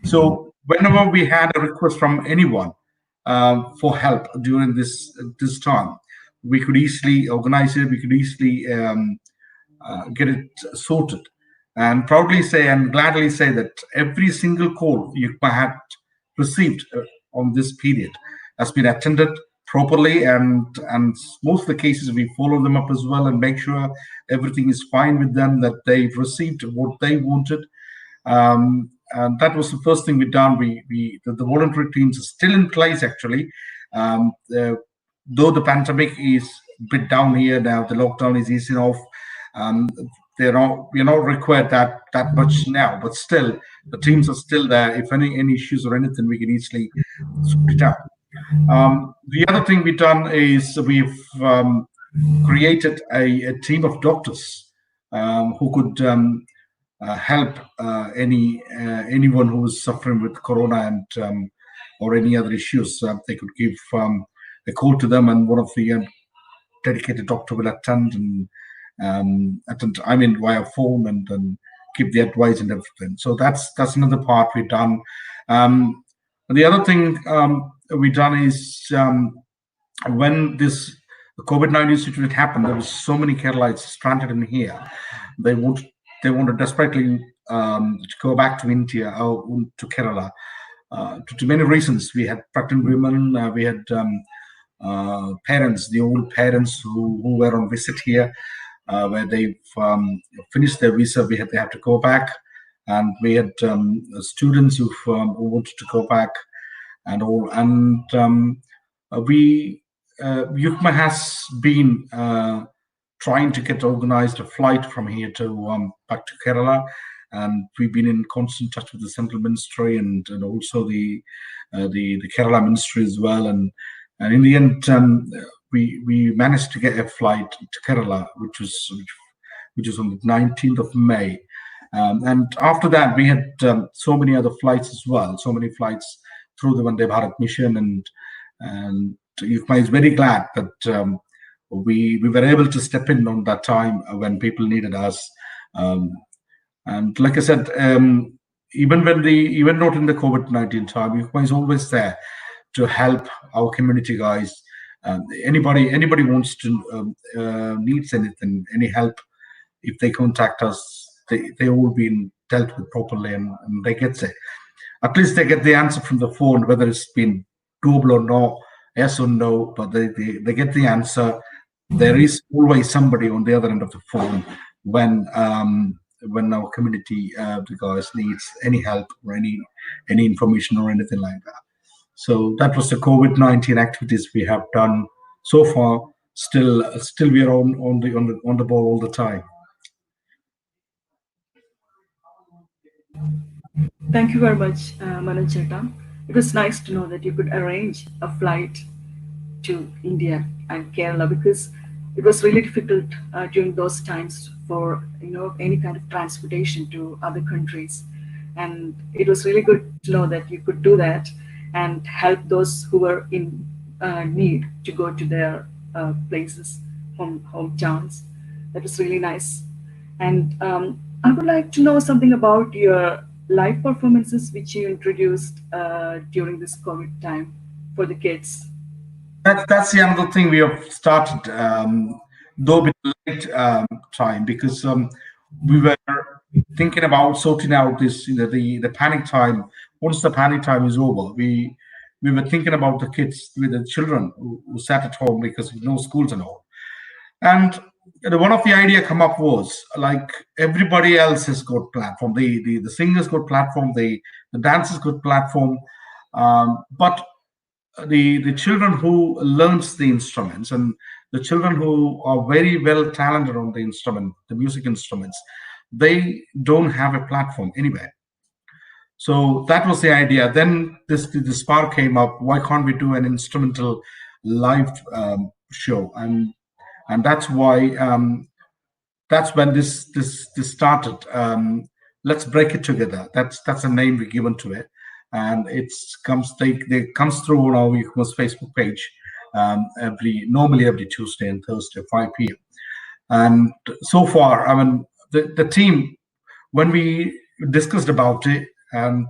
So whenever we had a request from anyone for help during this time, we could easily organize it. We could easily get it sorted, and proudly say and gladly say that every single call you had received on this period has been attended properly, and most of the cases we follow them up as well and make sure everything is fine with them, that they've received what they wanted. And that was the first thing we done. The voluntary teams are still in place actually. Though the pandemic is a bit down here now, the lockdown is easing off. Um, we're not required that much now, but still the teams are still there. If any issues or anything, we can easily sort it out. The other thing we've done is we've created a team of doctors who could help anyone who is suffering with corona and or any other issues. They could give a call to them, and one of the dedicated doctor will attend and attend. I mean, via phone and give the advice and everything. So that's another part we've done. Um, the other thing we done is when this COVID-19 situation happened, there was so many Keralites stranded in here. They would they wanted desperately to go back to India or to Kerala to many reasons. We had pregnant women, we had parents, the old parents who were on visit here, where they've finished their visa. They have to go back, and we had students who wanted to go back and all. And we Yukma has been trying to get organized a flight from here to back to Kerala, and we've been in constant touch with the central ministry and also the Kerala ministry as well. And in the end, we managed to get a flight to Kerala, which was on the 19th of May. And after that, we had so many other flights as well, so many flights through the Vande Bharat mission, and Yukma is very glad that we were able to step in on that time when people needed us. Um, and like I said, even not in the COVID-19 time, Yukma is always there to help our community guys. Anybody wants to needs anything, any help, if they contact us, they all been dealt with properly, and they get it. At least they get the answer from the phone, whether it's been doable or not, yes or no, but they get the answer. There is always somebody on the other end of the phone when our community the guys needs any help or any information or anything like that. So that was the COVID-19 activities we have done so far. Still we are on the ball all the time. Thank you very much, Manoj Chetta. It was nice to know that you could arrange a flight to India and Kerala, because it was really difficult during those times for any kind of transportation to other countries, and it was really good to know that you could do that and help those who were in need to go to their places, hometowns. That was really nice. And I would like to know something about your live performances which you introduced during this COVID time for the kids. That's the another thing we have started, though with late time, because we were thinking about sorting out this, the panic time. Once the panic time is over, we were thinking about the kids, with the children who sat at home because no schools and all. And one of the idea come up was like everybody else has got platform. The singers got platform. The dancers got platform. But the children who learns the instruments, and the children who are very well talented on the instrument, the music instruments, they don't have a platform anywhere. So that was the idea. Then the spark came up. Why can't we do an instrumental live show? And that's when this started. Let's break it together. That's a name we given to it, and it's comes they comes through on our e-commerce Facebook page, every Tuesday and Thursday 5 p.m. And so far, I mean, the team, when we discussed about it, and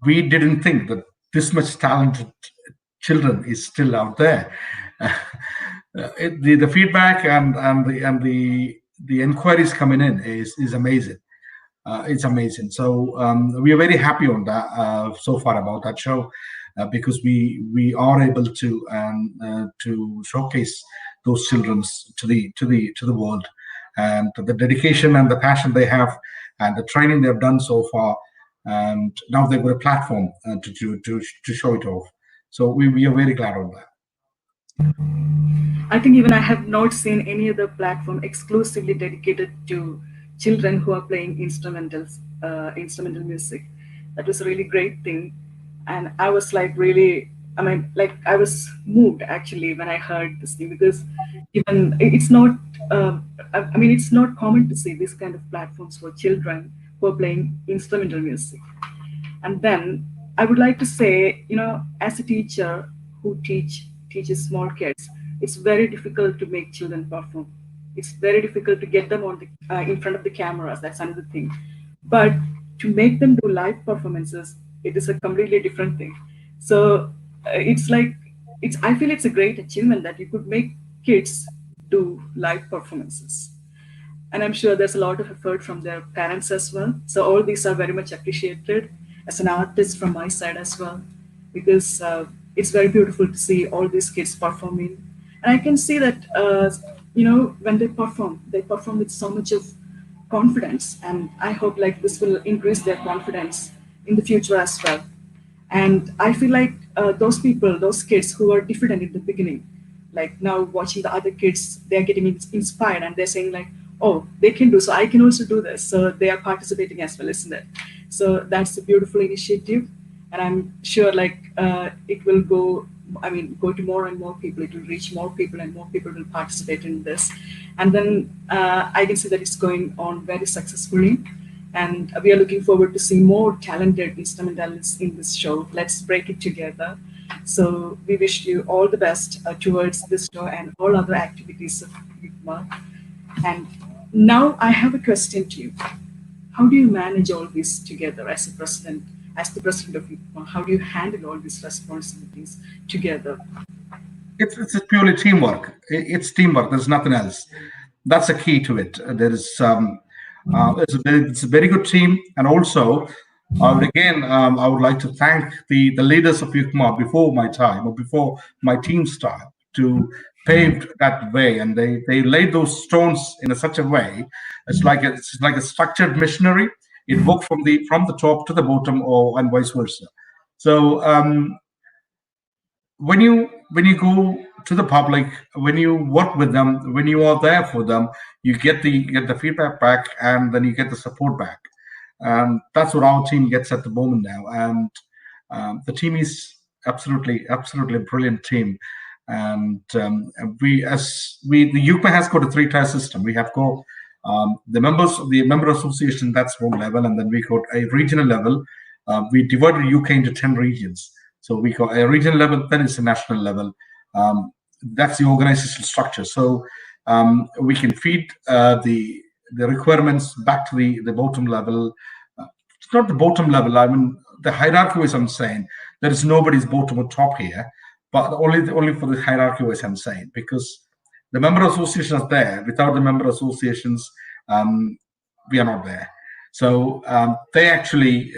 we didn't think that this much talented children is still out there. The feedback and the inquiries coming in is amazing. It's amazing. So we are very happy on that so far about that show, because we are able to showcase those children to the world, and the dedication and the passion they have, and the training they've done so far, and now they've got a platform to show it off. So we are very glad on that. I think even I have not seen any other platform exclusively dedicated to children who are playing instrumental music. That was a really great thing, and I was like really, I mean, like I was moved actually when I heard this thing, because even it's not, I mean, it's not common to see this kind of platforms for children who are playing instrumental music. And then I would like to say, as a teacher who teaches small kids, it's very difficult to make children perform. It's very difficult to get them on in front of the cameras. That's another thing. But to make them do live performances, it is a completely different thing. So it's like it's. I feel it's a great achievement that you could make kids do live performances, and I'm sure there's a lot of effort from their parents as well. So all these are very much appreciated as an artist from my side as well, because it's very beautiful to see all these kids performing, and I can see that when they perform with so much of confidence, and I hope like this will increase their confidence in the future as well. And I feel like those people, those kids who were diffident in the beginning, like now watching the other kids, they're getting inspired and they're saying like, oh, they can do, so I can also do this. So they are participating as well, isn't it? So that's a beautiful initiative. And I'm sure like it will go, I mean, go to more and more people, it will reach more people and more people will participate in this. And then I can see that it's going on very successfully. And we are looking forward to see more talented instrumentalists in this show. Let's break it together. So we wish you all the best towards this show and all other activities of Yukma. And now I have a question to you. How do you manage all this together as a president, as the president of Yukma? How do you handle all these responsibilities together? It's purely teamwork. It's teamwork. There's nothing else. That's the key to it. There is it's a very good team, and also I would like to thank the leaders of Yukma before my time, or before my team's time, to paved that way, and they laid those stones in such a way. It's like a structured machinery. It worked from the top to the bottom, or and vice versa. So when you go to the public, when you work with them, when you are there for them, you get the feedback back, and then you get the support back. And that's what our team gets at the moment now. And the team is absolutely brilliant team. And the UPA has got a three-tier system. We have got the members of the member association, that's one level, and then we got a regional level. We divided UK into 10 regions. So we got a regional level, then it's a national level. That's the organizational structure. So we can feed the requirements back to the bottom level. It's not the bottom level. I mean, the hierarchy wise, I'm saying there is nobody's bottom or top here, but only for the hierarchy wise, I'm saying, because the member associations are there. Without the member associations, we are not there. So they actually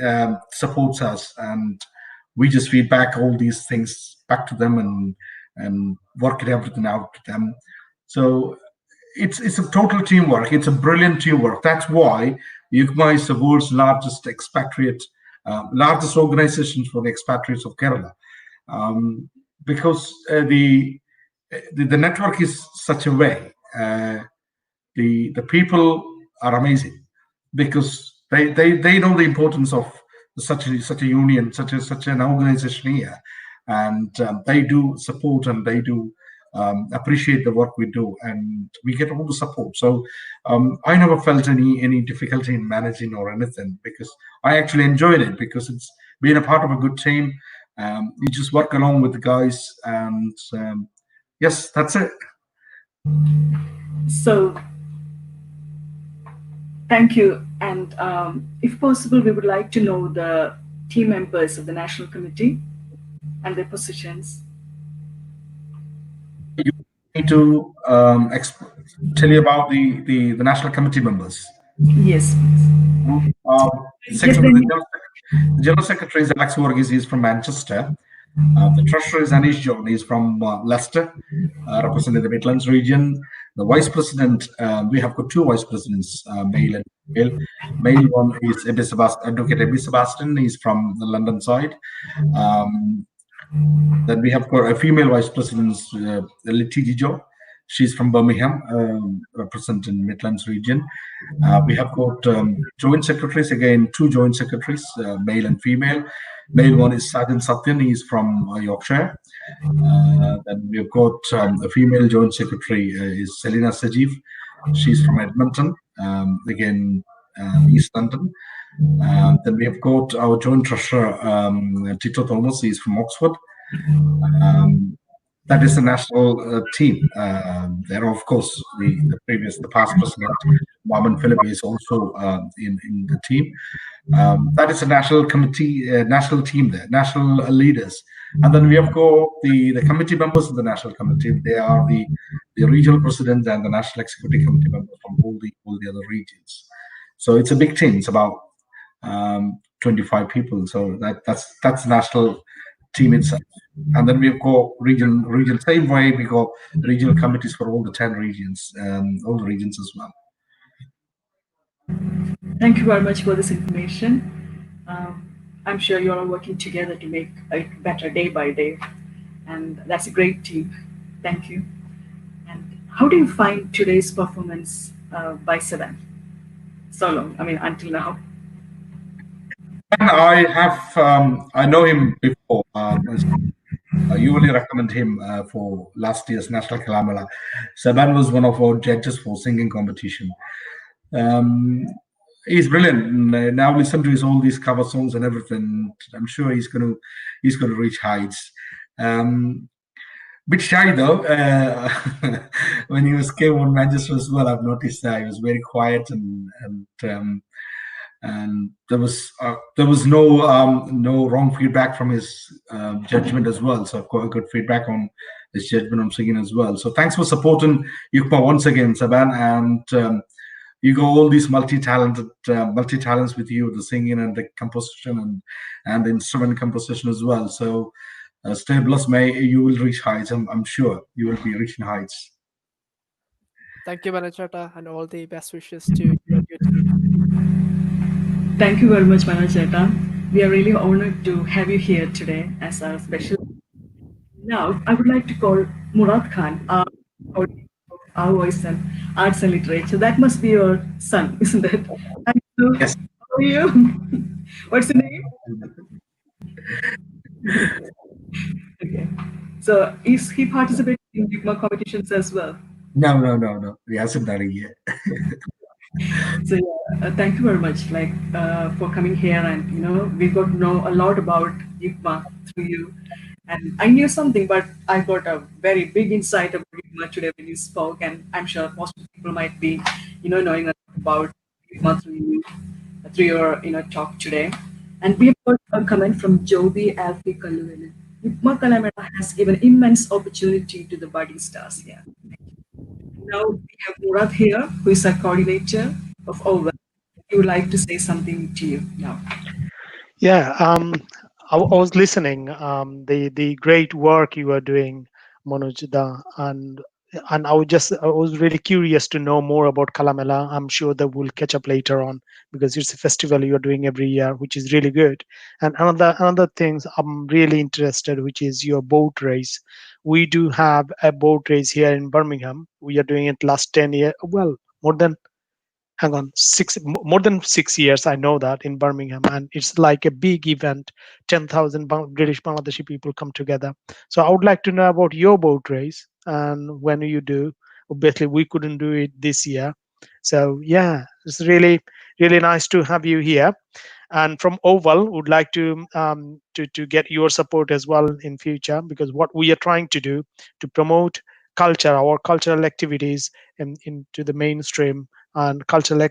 supports us, and we just feed back all these things back to them and work it everything out to them. So it's a total teamwork. It's a brilliant teamwork. That's why UCMA is the world's largest expatriate, largest organization for the expatriates of Kerala, because the network is such a way. The people are amazing because they know the importance of such a union, such an organization here, and they do support and they do appreciate the work we do, and we get all the support. So I never felt any difficulty in managing or anything, because I actually enjoyed it, because it's being a part of a good team. You just work along with the guys, and yes, that's it. So thank you. And if possible, we would like to know the team members of the national committee and their positions. You need to tell you about the national committee members. Yes, please. Uh, Just the general secretary is Alex Varghese. He is from Manchester. The treasurer is Anish John. He is from Leicester, representing the Midlands region. The vice president, we have got two vice presidents, male and female. Male one is Advocate Ebi Sebastian. He's from the London side. Then we have got a female vice president, Letty Jijo. She's from Birmingham, representing Midlands region. We have got joint secretaries, again, two joint secretaries, male and female. Male one is Sajjan Satyan, he's from Yorkshire. Then we've got the female joint secretary is Selina Sajeev. She's from Edmonton, again, East London. Then we have got our joint treasurer, Tito Thomas, he's from Oxford. That is the national team. There are, of course, the past president, Mohammed Philip, is also in the team. That is a national committee, national team there, national leaders. And then we have got the committee members of the national committee. They are the regional presidents and the national executive committee members from all the other regions. So it's a big team. It's about 25 people. So that's national team itself. And then we've got region same way. We got regional committees for all the 10 regions, all the regions as well. Thank you very much for this information. I'm sure you all are working together to make it better day by day, and that's a great team. Thank you. And how do you find today's performance by SEBAN? So long, I mean, until now. And I know him before. I usually recommend him for last year's National Kalamala. Saban was one of our judges for singing competition. He's brilliant. Now listen to all these cover songs and everything. I'm sure he's gonna reach heights. Bit shy though. When he came on Manchester as well, I've noticed that he was very quiet and there was no wrong feedback from his judgment as well. So I've got good feedback on his judgment on singing as well. So thanks for supporting UCMA once again, Saban, and you got all these multi-talents with you, the singing and the composition and the instrument composition as well. So stay blessed, may you will reach heights. I'm sure you will be reaching heights. Thank you, Manachata, and all the best wishes to you and your team. Thank you very much, Manachata. We are really honored to have you here today as our special. Now, I would like to call Murad Khan, our voice and arts and literature. That must be your son, isn't it? Yes. How are you? What's your name? Okay. So is he participating in UCMA competitions as well? No. He hasn't done it yet. So thank you very much, for coming here, and we got to know a lot about UCMA through you. And I knew something, but I got a very big insight about UCMA today when you spoke, and I'm sure most people might be, knowing about about through your talk today. And we have got a comment from Joby Alfie Kaluelu. Yukma Kalamera has given immense opportunity to the budding stars here. Now we have Murad here, who is a coordinator of OVA. He would like to say something to you now. Yeah, I was listening. The great work you are doing, Manojda, and I was really curious to know more about Kalamela. I'm sure that we'll catch up later on because it's a festival you are doing every year, which is really good. And another things I'm really interested, which is your boat race. We do have a boat race here in Birmingham. We are doing it last 10 years. Well, more than hang on more than 6 years, I know that, in Birmingham, and it's like a big event. 10,000 British Bangladeshi people come together. So I would like to know about your boat race and when you do. Obviously we couldn't do it this year, so yeah, it's really nice to have you here. And from Oval would like to get your support as well in future, because what we are trying to do to promote culture, our cultural activities into the mainstream, and culture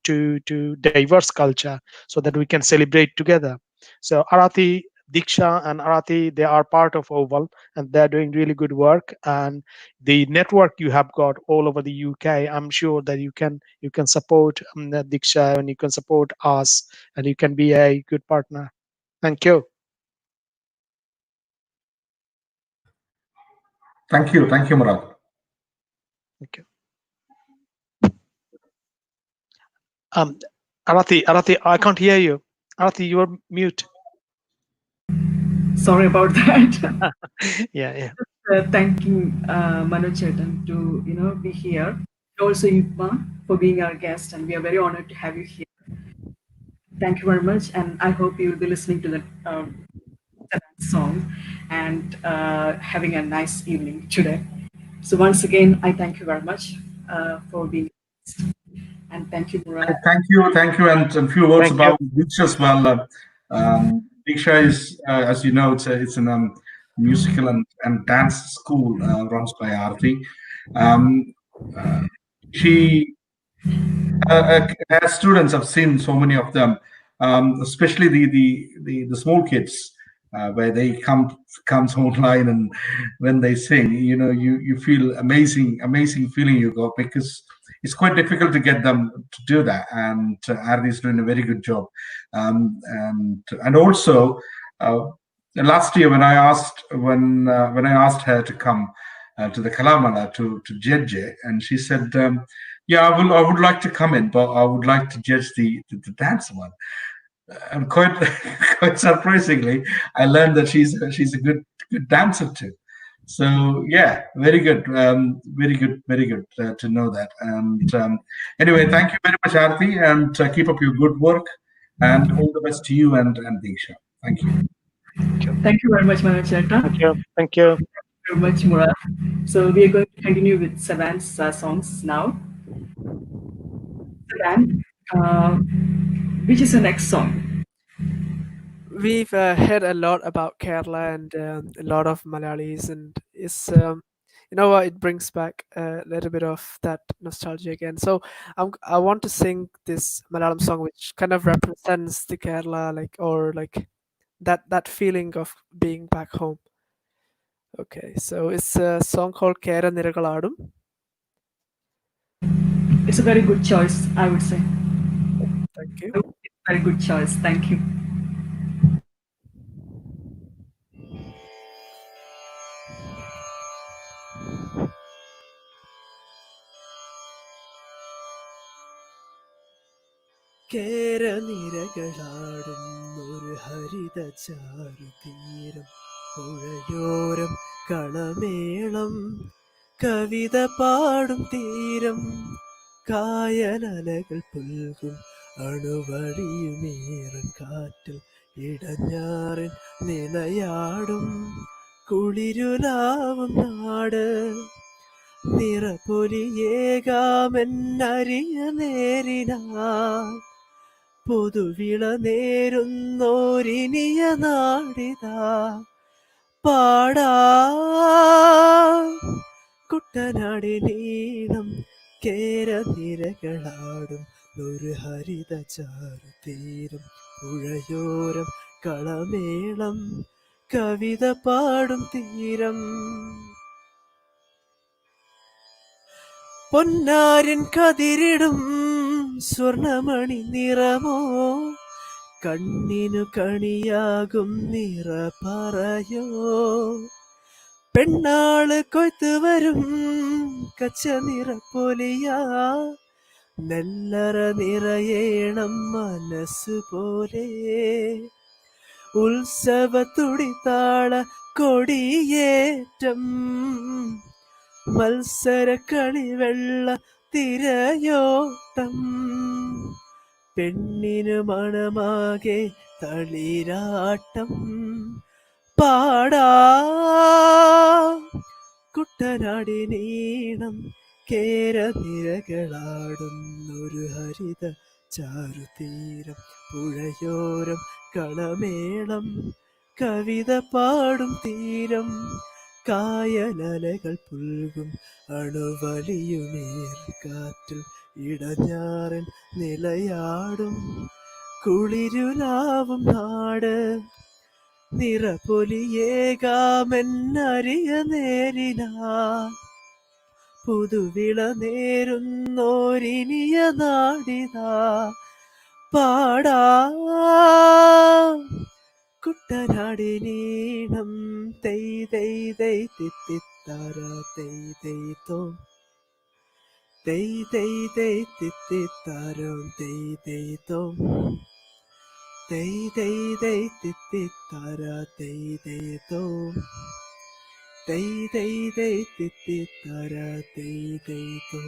to diverse culture, so that we can celebrate together. So Arati, Diksha and Arati, they are part of Oval, and they're doing really good work. And the network you have got all over the UK, I'm sure that you can support the Diksha, and you can support us, and you can be a good partner. Thank you. Thank you, Murad. Thank you. Um, Arati, I can't hear you. Arati, you're mute. Sorry about that. Yeah, yeah. Thanking Manoj Chetan to be here. Also Yukma for being our guest, and we are very honored to have you here. Thank you very much, and I hope you will be listening to the song and having a nice evening today. So once again, I thank you very much for being and thank you, Murad. Thank you, and a few words Thank you. about Deeksha as well. Deeksha is, as you know, it's an musical and dance school runs by Aarti. Um, uh, she as students, I've seen so many of them, especially the small kids, where they comes online, and when they sing, you feel amazing feeling you got, because it's quite difficult to get them to do that, and Ardi is doing a very good job, and also. Last year, when I asked her to come to the Kalamala to judge it, and she said, "Yeah, I would like to come in, but I would like to judge the dance one." And quite quite surprisingly, I learned that she's a good dancer too. So yeah, very good, very good to know that. And anyway, thank you very much, Arti, and keep up your good work, and all the best to you and Deeksha. Thank you. Thank you. Thank you very much, Manoj Chetan. Thank you. Thank you. Very much, Murad. So we are going to continue with Savan's songs now. Savan, which is the next song? We've heard a lot about Kerala and a lot of Malayalis, and it's you know what, it brings back a little bit of that nostalgia again. So I want to sing this Malayalam song, which kind of represents the Kerala, like, or like that feeling of being back home. Okay, so it's a song called Kera Niragaladum. It's a very good choice, I would say. Thank you. Very good choice. Thank you. കേരനിരകളാടും ഒരു ഹരിത ചാരുതീരം പുഴയോരം കളമേളം കവിത പാടും തീരം കായലലകൾ പുൽകും അണുവഴിയുമീറൻ കാറ്റിൽ ഇടഞ്ഞാറിൻ നിലയാടും കുളിരുലാവും നാട് നിറപൊലിയേകാമെന്നരിയ നേരിനാൻ പുതുവിള നേരുന്നോരിനിയ നാടിതാ പാടാ കുട്ടനാടി നീളം കേരനിരകളാടും ഒരു ഹരിത ചാരുതീരം പുഴയോരം കളമേളം കവിത പാടും തീരം പൊന്നാരിൻ കതിരിടും സ്വർണമണി നിറമോ കണ്ണിനു കണിയാകും നിറ പറയോ പെണ്ണാള് കൊയ്ത്തു വരും കച്ച നിറപ്പൊലിയാ നെല്ലറ നിറയേണം മനസ്സു പോലെ ഉത്സവ തുടിതാള കൊടിയേറ്റം മത്സര കളിവെള്ള തിരയോട്ടം പെണ്ണിനു മണമാകെ തളിരാട്ടം പാടാ കുട്ടനാടി നീണം കേരനിരകളാടുന്നൊരു ഹരിത ചാരുതീരം പുഴയോരം കളമേളം കവിത പാടും തീരം കായലലകൾ പുൽകും അണുവലിയുമേർ കാറ്റിൽ ഇടഞ്ഞാറൻ നിലയാടും കുളിരുലാവും നാട് നിറപൊലിയേകാമെന്നറിയ നേരിനാ പുതുവിള നേരുന്നോരിനിയ നാടിതാ പാടാ കുട്ടനാടി നീണം തെയ് തെയ് തെയ് തിത്തിത്താര തെയ് തെയ് തോ തെയ് തെയ് തെയ് തിത്തിത്താരോ തെയ് തെയ് തോ തെയ് തെയ് തെയ് തിത്തിത്താര തെയ് തെയ് തോ തെയ് തെയ് തെയ് തിത്തിത്താര തെയ് തെയ് തോ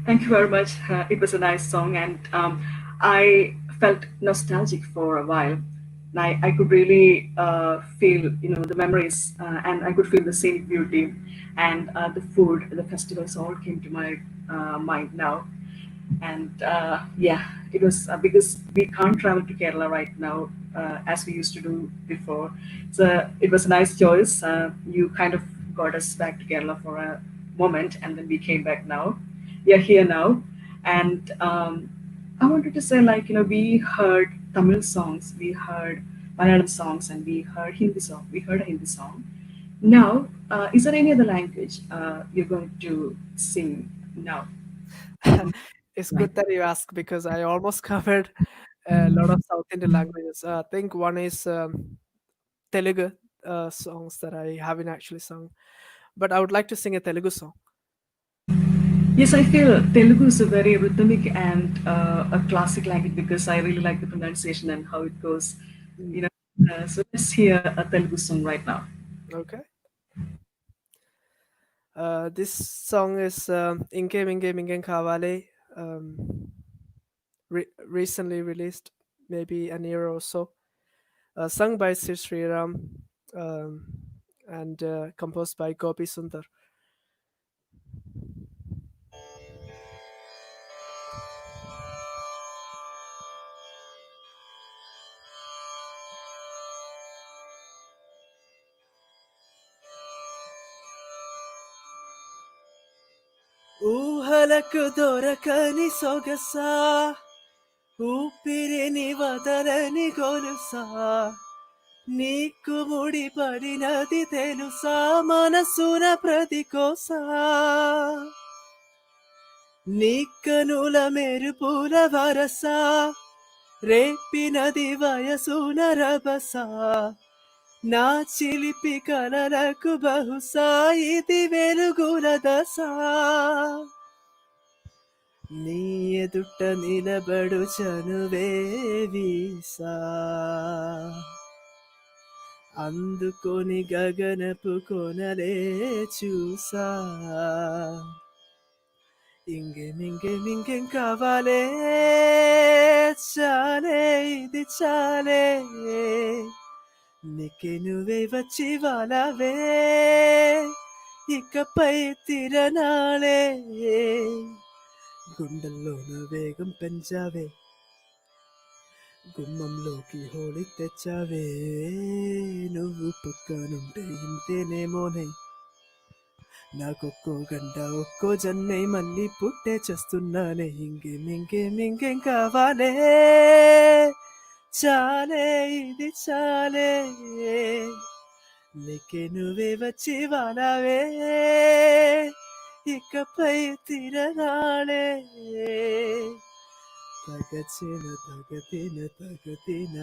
Thank you very much. It was a nice song, and I felt nostalgic for a while. And I could really feel, the memories, and I could feel the scenic beauty, and the food, the festivals all came to my mind now. And yeah, it was because we can't travel to Kerala right now as we used to do before. So it was a nice choice. You kind of got us back to Kerala for a moment, and then we came back now. We are here now, and I wanted to say, like, we heard Tamil songs, we heard Malayalam songs, and we heard Hindi song. We heard a Hindi song. Now, is there any other language you're going to sing now? It's good that you ask because I almost covered a lot of South Indian languages. I think one is Telugu songs that I haven't actually sung, but I would like to sing a Telugu song. Yes, I feel Telugu is a very rhythmic and a classic language because I really like the pronunciation and how it goes. You know, so let's hear a Telugu song right now. Okay. This song is Inke Minge Mingen Kavale, recently released, maybe an year or so. Sung by Sir Sriram um, and composed by Gopi Sundar. ఊహలకు దొరకని సొగసా ఊపిరిని వదలని గొలుసా నీకు ముడిపడినది తెలుసా మనసున ప్రతి కోసా నీ కనుల మెరుపుల వరసా రేపినది వయసున రభసా నా చిలిపి కలలకు బహుశా ఇది వెలుగుల దశా నీ ఎదుట నిలబడు చనువే వీసా అందుకొని గగనపు కొనలే చూసా ఇంకెం కావాలే చాలే ఇది చాలే నీకే నువ్వే వచ్చి వాలావే ఇకపై తిరనాలే గుండెల్లోన వేగం పెంచావే గుమ్మంలోకి హోళి తెచ్చావే నువ్వు పక్కనుంటే ఇంతేనేమోనే నాకొక్కో గంట ఒక్కో జన్మే మళ్ళీ పుట్టే చేస్తున్నానే ఇంకేం కావాలే చాలే ఇది చాలే లేకే నువ్వే వచ్చి వాడావే ఇకపై తిరనాడే తగచిన తగతిన తగతిన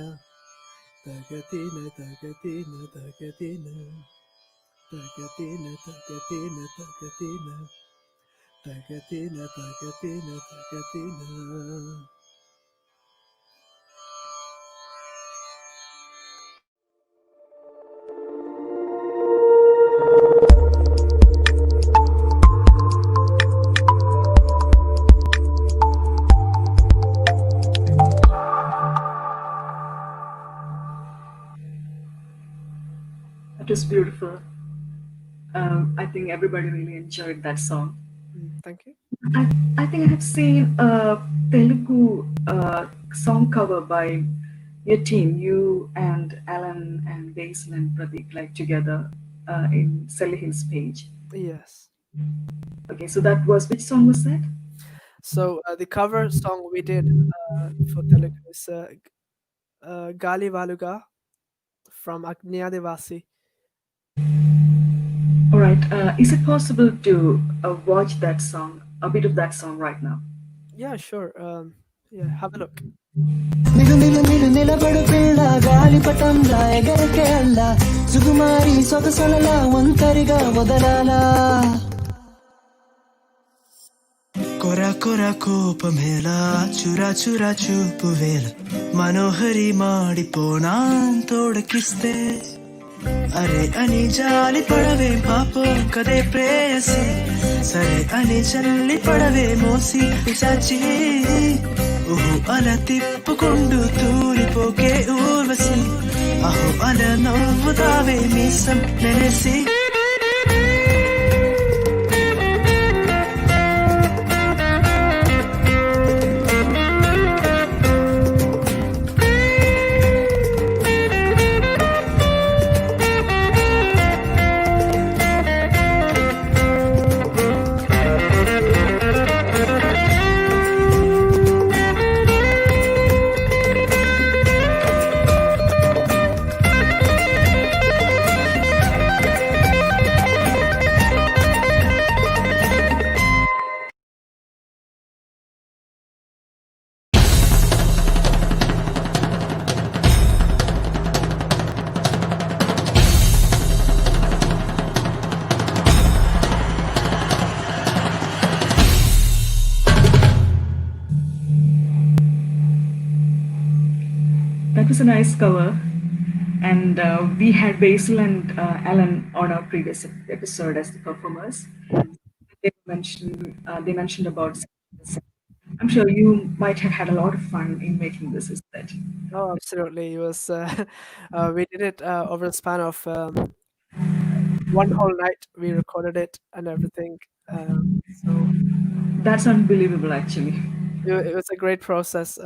తగతిన తగతిన తగతిన తగతిన తగతిన తగతిన తగతిన తగతిన తగతిన It was beautiful. I think everybody really enjoyed that song. Thank you. I think I have seen a Telugu song cover by your team, you and Alan and Basil and Pradeep, like together in Selly Hills page. Yes. Okay, so that was, which song was that? So the cover song we did for Telugu is Gali Valuga from Agnyadevasi. All right, is it possible to watch that song, a bit of that song right now? Yeah, sure. Yeah, have a look. నిలబడు పిల్ల గాలిపటంలా ఎగరికే అల్ల సుకుమారి సొగసొలలా ఒంటరిగా వదలాలా కొర కొర కోపమేలా చురా చురా చూపు వేల మనోహరి మాడిపోనా తోడకిస్తే అరే అని జాలి పడవే పాపం కదే ప్రేయసి సరే అని చల్లి పడవే మోసి చాచి ఊహు అల తిప్పుకుంటూ తూలిపోకే ఊర్వశి అహో అల నవ్వుతావే మీసం నెనేసి That was a nice cover. And we had Basil and Alan on our previous episode as the performers. They mentioned about. I'm sure you might have had a lot of fun in making this, is that? Oh, absolutely. It was. We did it over the span of one whole night. We recorded it and everything. So That's unbelievable, actually. it was a great process.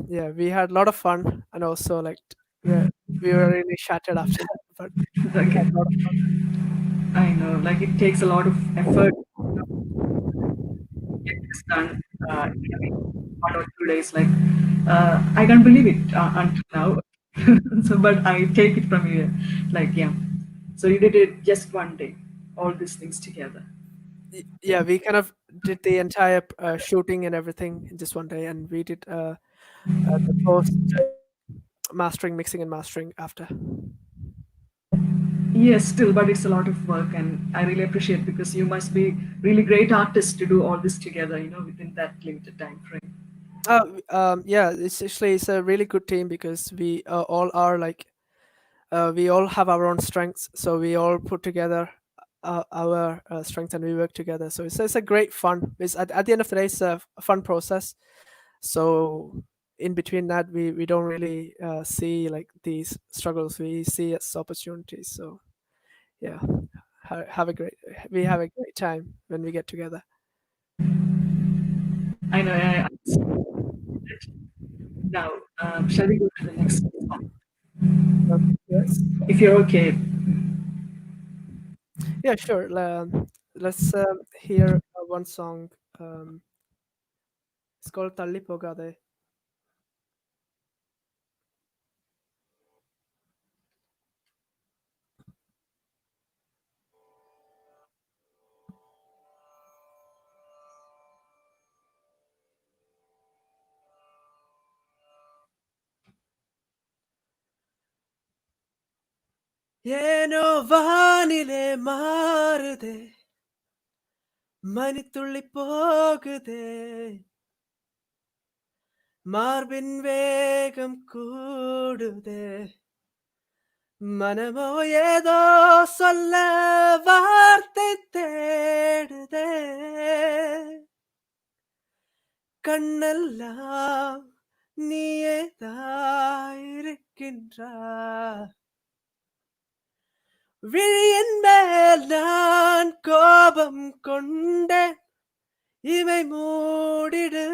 Yeah, we had a lot of fun, and also like we were really shattered after that, but we had Okay, a lot of fun. I know, like it takes a lot of effort to get this done in a week, 1 or 2 days. Like I can't believe it until now. So, but I take it from you, like yeah. So you did it just one day, all these things together. Yeah, we kind of did the entire shooting and everything in just one day, and we did the post mastering, mixing, and mastering after. Yes, still, but it's a lot of work, and I really appreciate because you must be really great artists to do all this together, within that limited time frame. Yeah, it's a really good team because we all are like we all have our own strengths, so we all put together our strengths and we work together. So it's a great fun. It's at the end of the day, it's a fun process. So in between that, we don't really see like these struggles. We see as opportunities. So yeah, have a great we have a great time when we get together. I know. Now, shall we go to the next song? Yes. If you're okay. Yeah, sure. Let's hear one song. It's called Talli Pogade. ಏನೋ வானிலே மாறுதே மணித்துள்ளி போகுதே மார்பின் வேகம் கூடுதே மனமோ ஏதோ சொல்ல வார்த்தை தேடுதே கண்ணெல்லாம் நீயேதாயிருக்கின்றாய் விழியின் மேல் நான் கோபம் கொண்டேன் இவை மூடிடு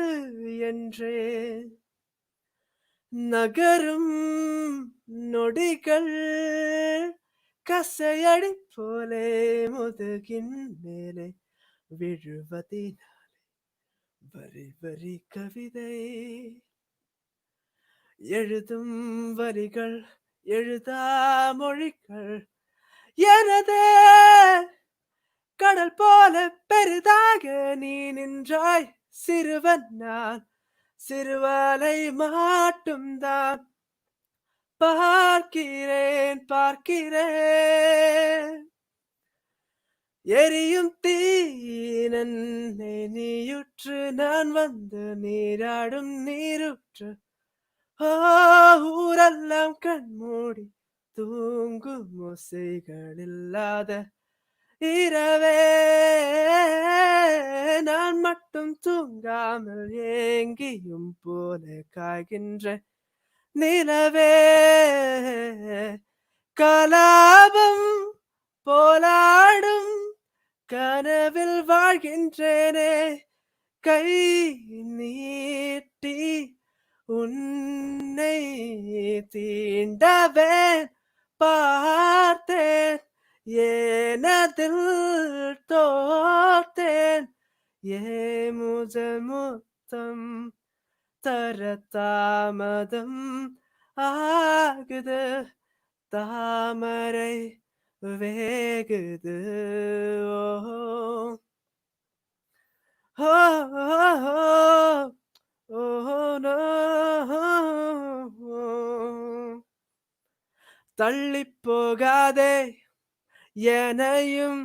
என்றே நகரும் நொடிகள் கசையடி போலே முதுகின் மேலே விழுவதினாலே வரி வரி கவிதை எழுதும் வரிகள் எழுதா மொழிகள் எனதே கடல் போல பெரிதாக நீ நின்றாய் சிறுவன் நான் சிறுவலை மாட்டும் தான் பார்க்கிறேன் பார்க்கிறேன் எரியும் தீனன்னை நீயுற்று நான் வந்து நீராடும் நீருற்று ஊரெல்லாம் கண்மூடி தூங்கும் ஓசைகள் இல்லாத இரவே நான் மட்டும் தூங்காமல் ஏங்கியும் போல காய்கின்ற நிலவே கலாபம் போலாடும் கனவில் வாழ்கின்றேனே கை நீட்டி உன்னை தீண்டவே பார்த்தேன் ஏனதில் தோத்தேன் ஏ முதல் முத்தம் தர தாமதம் ஆகுது தாமரை வேகுது ஓ ஓ நோ தள்ளி போகாதே எனையும்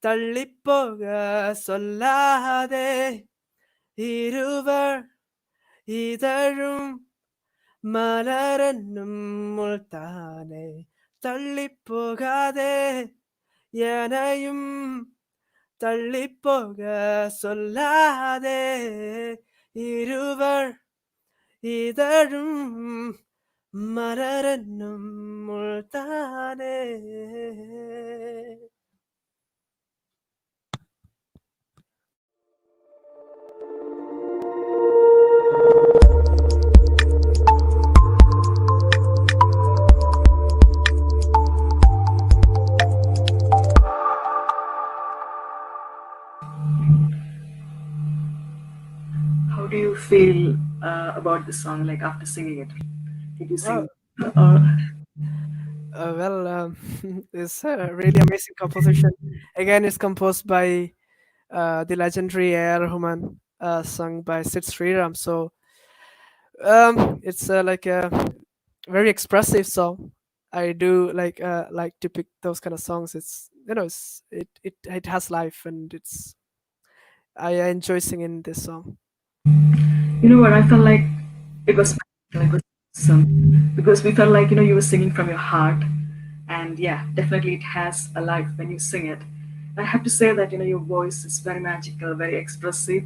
தள்ளிப்போக சொல்லாதே இருவர் இதழும் மலரன்னும் முள்தானே தள்ளி போகாதே எனையும் தள்ளிப்போக சொல்லாதே இருவர் இதழும் மலரன்னும் முள்தானே. How do you feel about the song, like after singing it? Did you sing? Well, it's a really amazing composition. Again, it's composed by the legendary A.R. Rahman, sung by Sid Sriram. So it's like a very expressive song. I do like to pick those kind of songs. It's it has life, and I enjoy singing this song. You know what? I felt like it was awesome because we felt like you were singing from your heart, and yeah, definitely it has a life when you sing it. I have to say that your voice is very magical, very expressive,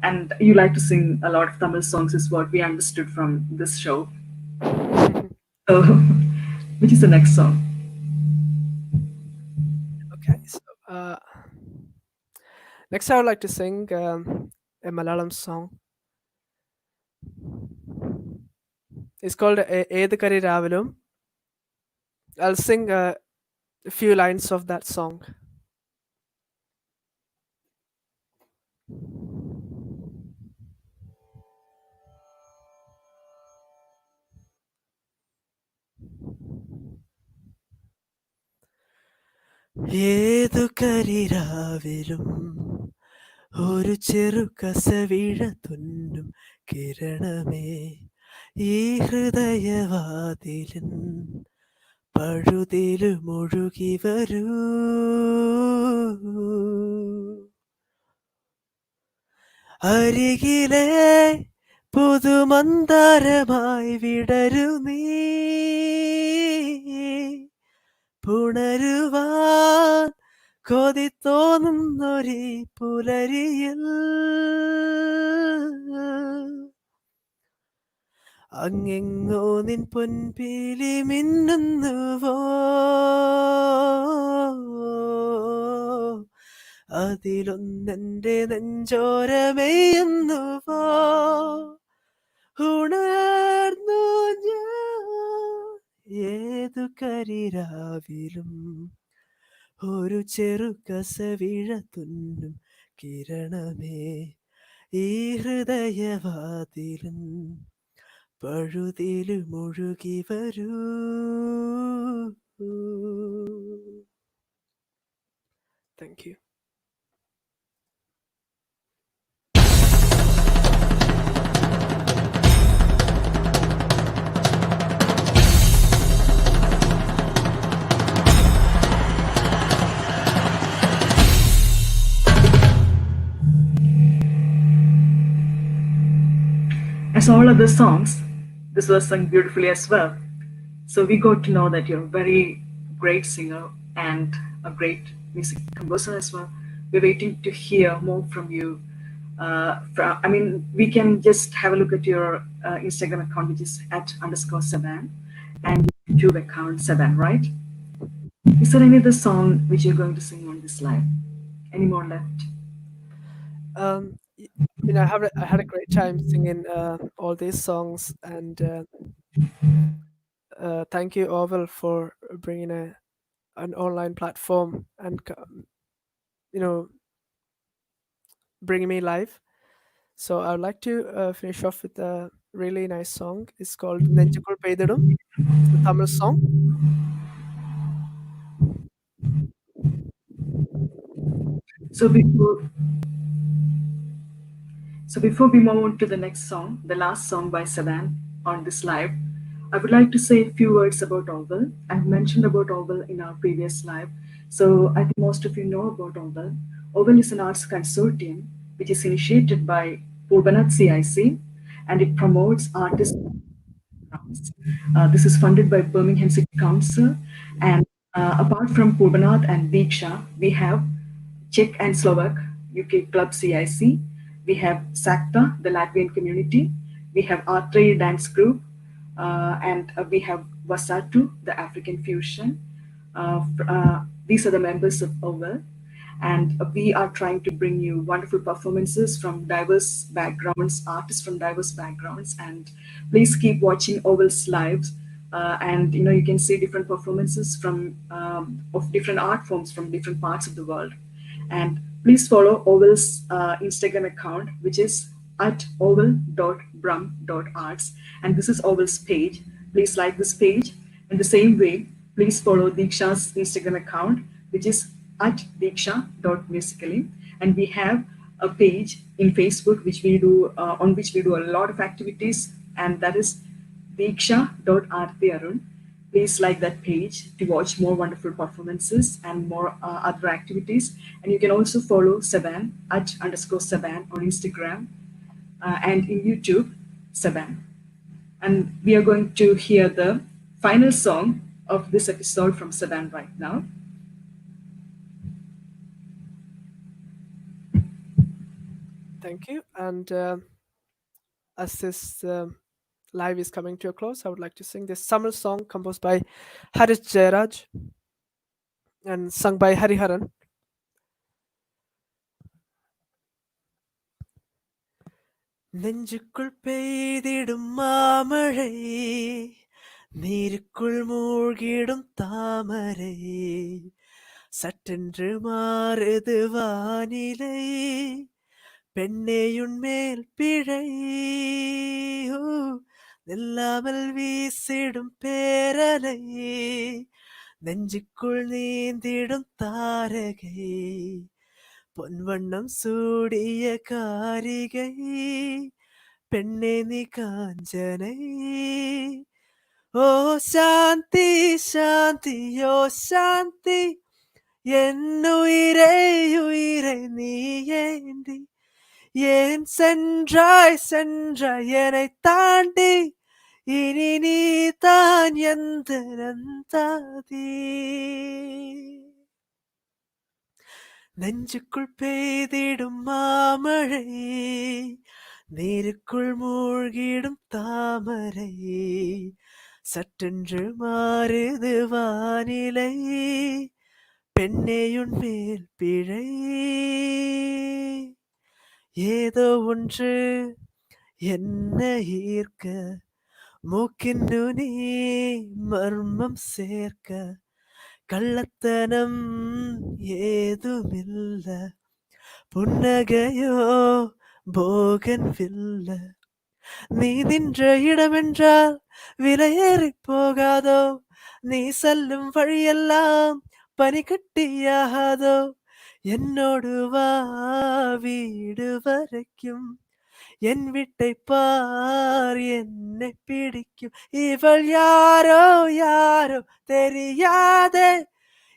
And you like to sing a lot of Tamil songs, is what we understood from this show. So, which is the next song? Okay, so next I would like to sing a Malayalam song. It's called Edu Kari Ravilum. I'll sing a few lines of that song. ഏതു കരിരാവിലും ഒരു ചെറു കസവിഴ തുന്നും കിരണമേ ഈ ഹൃദയവാതിലിൻ പഴുതിലുമൊഴുകി വരൂ അരികിലെ പുതുമന്താരമായി വിടരുമീ പുണരുവാൻ കൊതി തോന്നുന്നൊരീ പുലരിയിൽ അങ്ങെങ്ങോ നിൻ പൊൻപീലി മിന്നുന്നുവോ അതിലൊന്നെൻ്റെ നെഞ്ചോരമെയ്യുന്നുവോ ഉണർന്നു ഞാൻ ഏതു കരിരാവിലും ഒരു ചെറു കസവിഴ തുന്നും കിരണമേ ഈ ഹൃദയവാതിലും പഴുതിലുമൊഴുകി വരൂ. Thank you. As all other songs, this was sung beautifully as well. So we got to know that you're a very great singer and a great music composer as well. We're waiting to hear more from you. We can just have a look at your Instagram account, which is @_SEBAN, and YouTube account SEBAN, right? Is there any other song which you're going to sing on this live? Any more left? I had a great time singing all these songs, and thank you, Orwell, for bringing an online platform and bringing me live. So I would like to finish off with a really nice song. It's called Nenjukul Peidadum. It's a Tamil song. So before So before we move on to the next song, the last song by Savan on this live, I would like to say a few words about Orwell. I've mentioned about Orwell in our previous live, so I think most of you know about Orwell. Orwell is an arts consortium which is initiated by Purbanat CIC, and it promotes artists. This is funded by Birmingham City Council, and apart from Purbanat and Deekshaa, we have Czech and Slovak UK Club CIC. We have SACTA, the Latvian community. We have Artray Dance Group, and we have Wasatu, the African fusion. These are the members of OVEL, and we are trying to bring you wonderful performances from diverse backgrounds, artists from diverse backgrounds, and please keep watching OVEL's lives. And you can see different performances from of different art forms from different parts of the world. And please follow OVEL's Instagram account, which is @oval.brum.arts. And this is OVEL's page. Please like this page. In the same way, please follow Deekshaa's Instagram account, which is @deekshaa.musically. And we have a page in Facebook, which we do on which we do a lot of activities, and that is deekshaa.artharun. Please like that page to watch more wonderful performances and more other activities. And you can also follow Saban @_Saban on Instagram and in YouTube, Saban. And we are going to hear the final song of this episode from Saban right now. Thank you. And as this live is coming to a close, I would like to sing this summer song composed by Haris Jairaj and sung by Hariharan. நெஞ்சுக்குள் பெய்திடும் மாமழை நீருக்குள் மூழ்கிடும் தாமரை சட்டென்று மாறுது வானிலை பெண்ணேயுன் மேல் பிழை ஊ, நில்லாமல் வீசிடும் பேரலை நெஞ்சுக்குள் நீந்திடும் தாரகை பொன்வண்ணம் சூடிய காரிகை பெண்ணே நீ காஞ்சனை ஓ சாந்தி சாந்தி ஓ சாந்தி என் உயிரை உயிரை நீ ஏந்தி ஏன் சென்றாய் சென்றாய் என்னை தாண்டி இனி நீ தான் எந்த நந்தாதி நெஞ்சுக்குள் பெய்திடும் மாமழை நீருக்குள் மூழ்கிடும் தாமரை சட்டென்று மாறுது வானிலை பெண்ணேயுன் மேல் பிழை ஏதோ ஒன்று என்ன ஈர்க்க மூக்கின் நுனி மர்மம் சேர்க்க கள்ளத்தனம் ஏதுமில்ல புன்னகையோ போகன் வில்ல நீ நின்ற இடமென்றால் விலையேறி போகாதோ நீ செல்லும் வழியெல்லாம் பனிக்கட்டியாகாதோ என்னோடு வா வீடு வரைக்கும் என் வீட்டை பார் என்னை பிடிக்கும் இவள் யாரோ யாரோ தெரியாதே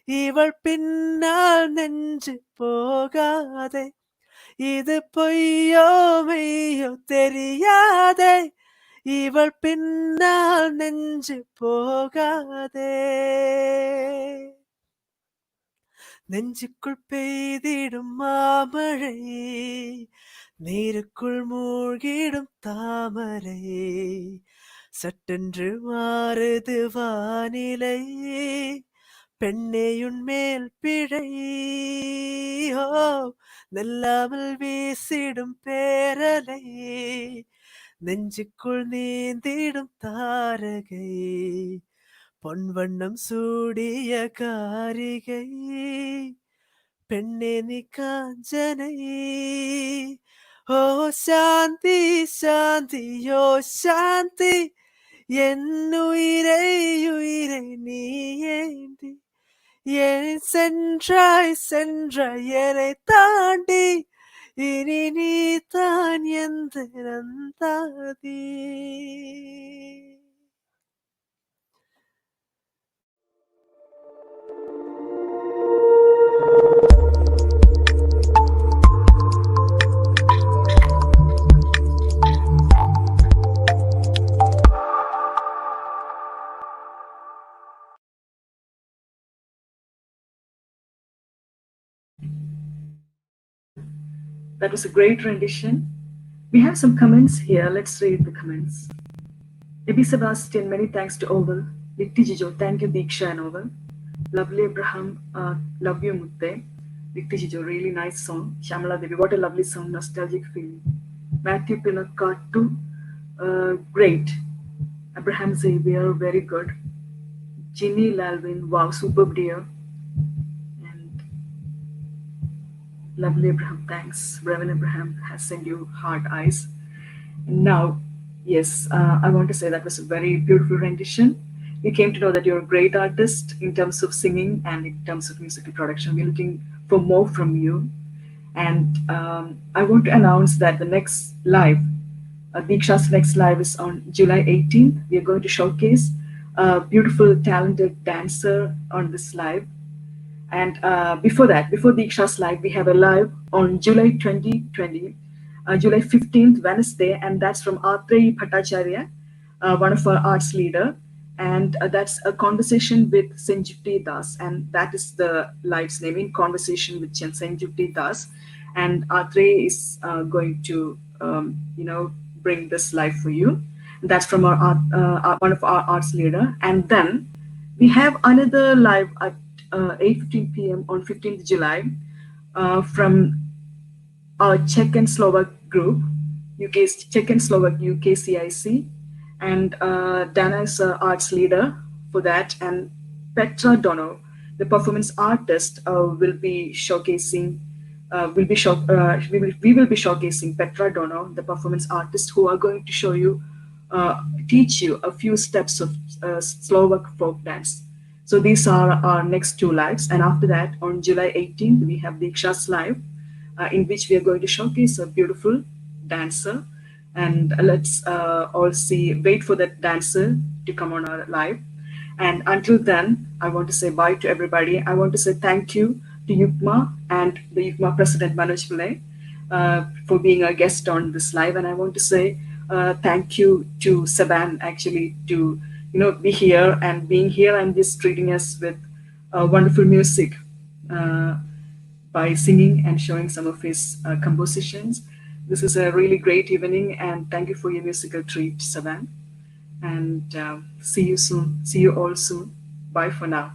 இவள் பின்னால் நெஞ்சு போகாதே இது பொய்யோ மெய்யோ தெரியாதே இவள் பின்னால் நெஞ்சு போகாதே நெஞ்சுக்குள் பெய்திடும் மாமழை நீருக்குள் மூழ்கிடும் தாமரை சட்டென்று மாறுது வானிலை பெண்ணேயுன் மேல் பிழை ஓ நெல்லாமல் வீசிடும் பேரலை நெஞ்சுக்குள் நீந்திடும் தாரகை பொன்வண்ணம் சூடிய காரிகை பெண்ணே நீ காஞ்சனை ஓ சாந்தி சாந்தி ஓ சாந்தி என் உயிரை உயிரை நீ ஏந்தி ஏன் சென்றாய் சென்றாய் என்னை தாண்டி இனி நீ தான் எந்த நந்தாதி That was a great rendition. We have some comments here. Let's read the comments. Ebi Sebastian, many thanks to Oval. Vikti Jijo, thank you Deekshaa and Oval. Lovely Abraham, love you Mutte. Vikti Jijo, really nice song. Shamala Devi, what a lovely song, nostalgic feeling. Matthew Pinakatu, great. Abraham Xavier, very good. Ginny Lalvin, wow, superb dear. And lovely Abraham, thanks. Reverend Abraham has sent you heart eyes. And now, yes, I want to say that was a very beautiful rendition. We came to know that you're a great artist in terms of singing and in terms of musical production. We're looking for more from you. And I want to announce that the next live, Deekshaa's next live is on July 18th. We are going to showcase a beautiful, talented dancer on this live. And before that, before Deekshaa's live, we have a live on July 2020, July 15th, Wednesday, and that's from Atreyi Bhattacharya, one of our arts leader. And that's a conversation with Senjuti Das, and that is the live's name, In Conversation with Senjuti Das. and R3 is going to bring this live for you. That's from our one of our arts leader, and then we have another live at 8:15 p.m. on 15th July from our Czech and Slovak group, UK's Czech and Slovak UKCIC, and Dana is arts leader for that, and Petra Dono, the performance artist, will be showcasing. We will be showcasing Petra Dono, the performance artist, who are going to show you, teach you a few steps of Slovak folk dance. So these are our next two lives, and after that, on July 18th, we have Deeksha's live, in which we are going to showcase a beautiful dancer. And let's all wait for that dancer to come on our live. And until then, I want to say bye to everybody. I want to say thank you to Yukma and the Yukma President Manoj Pillai for being a guest on this live. And I want to say thank you to Seban actually to be here and being here and just treating us with wonderful music. By singing and showing some of his compositions. This is a really great evening, and thank you for your musical treat, Savan. And see you soon. See you all soon. Bye for now.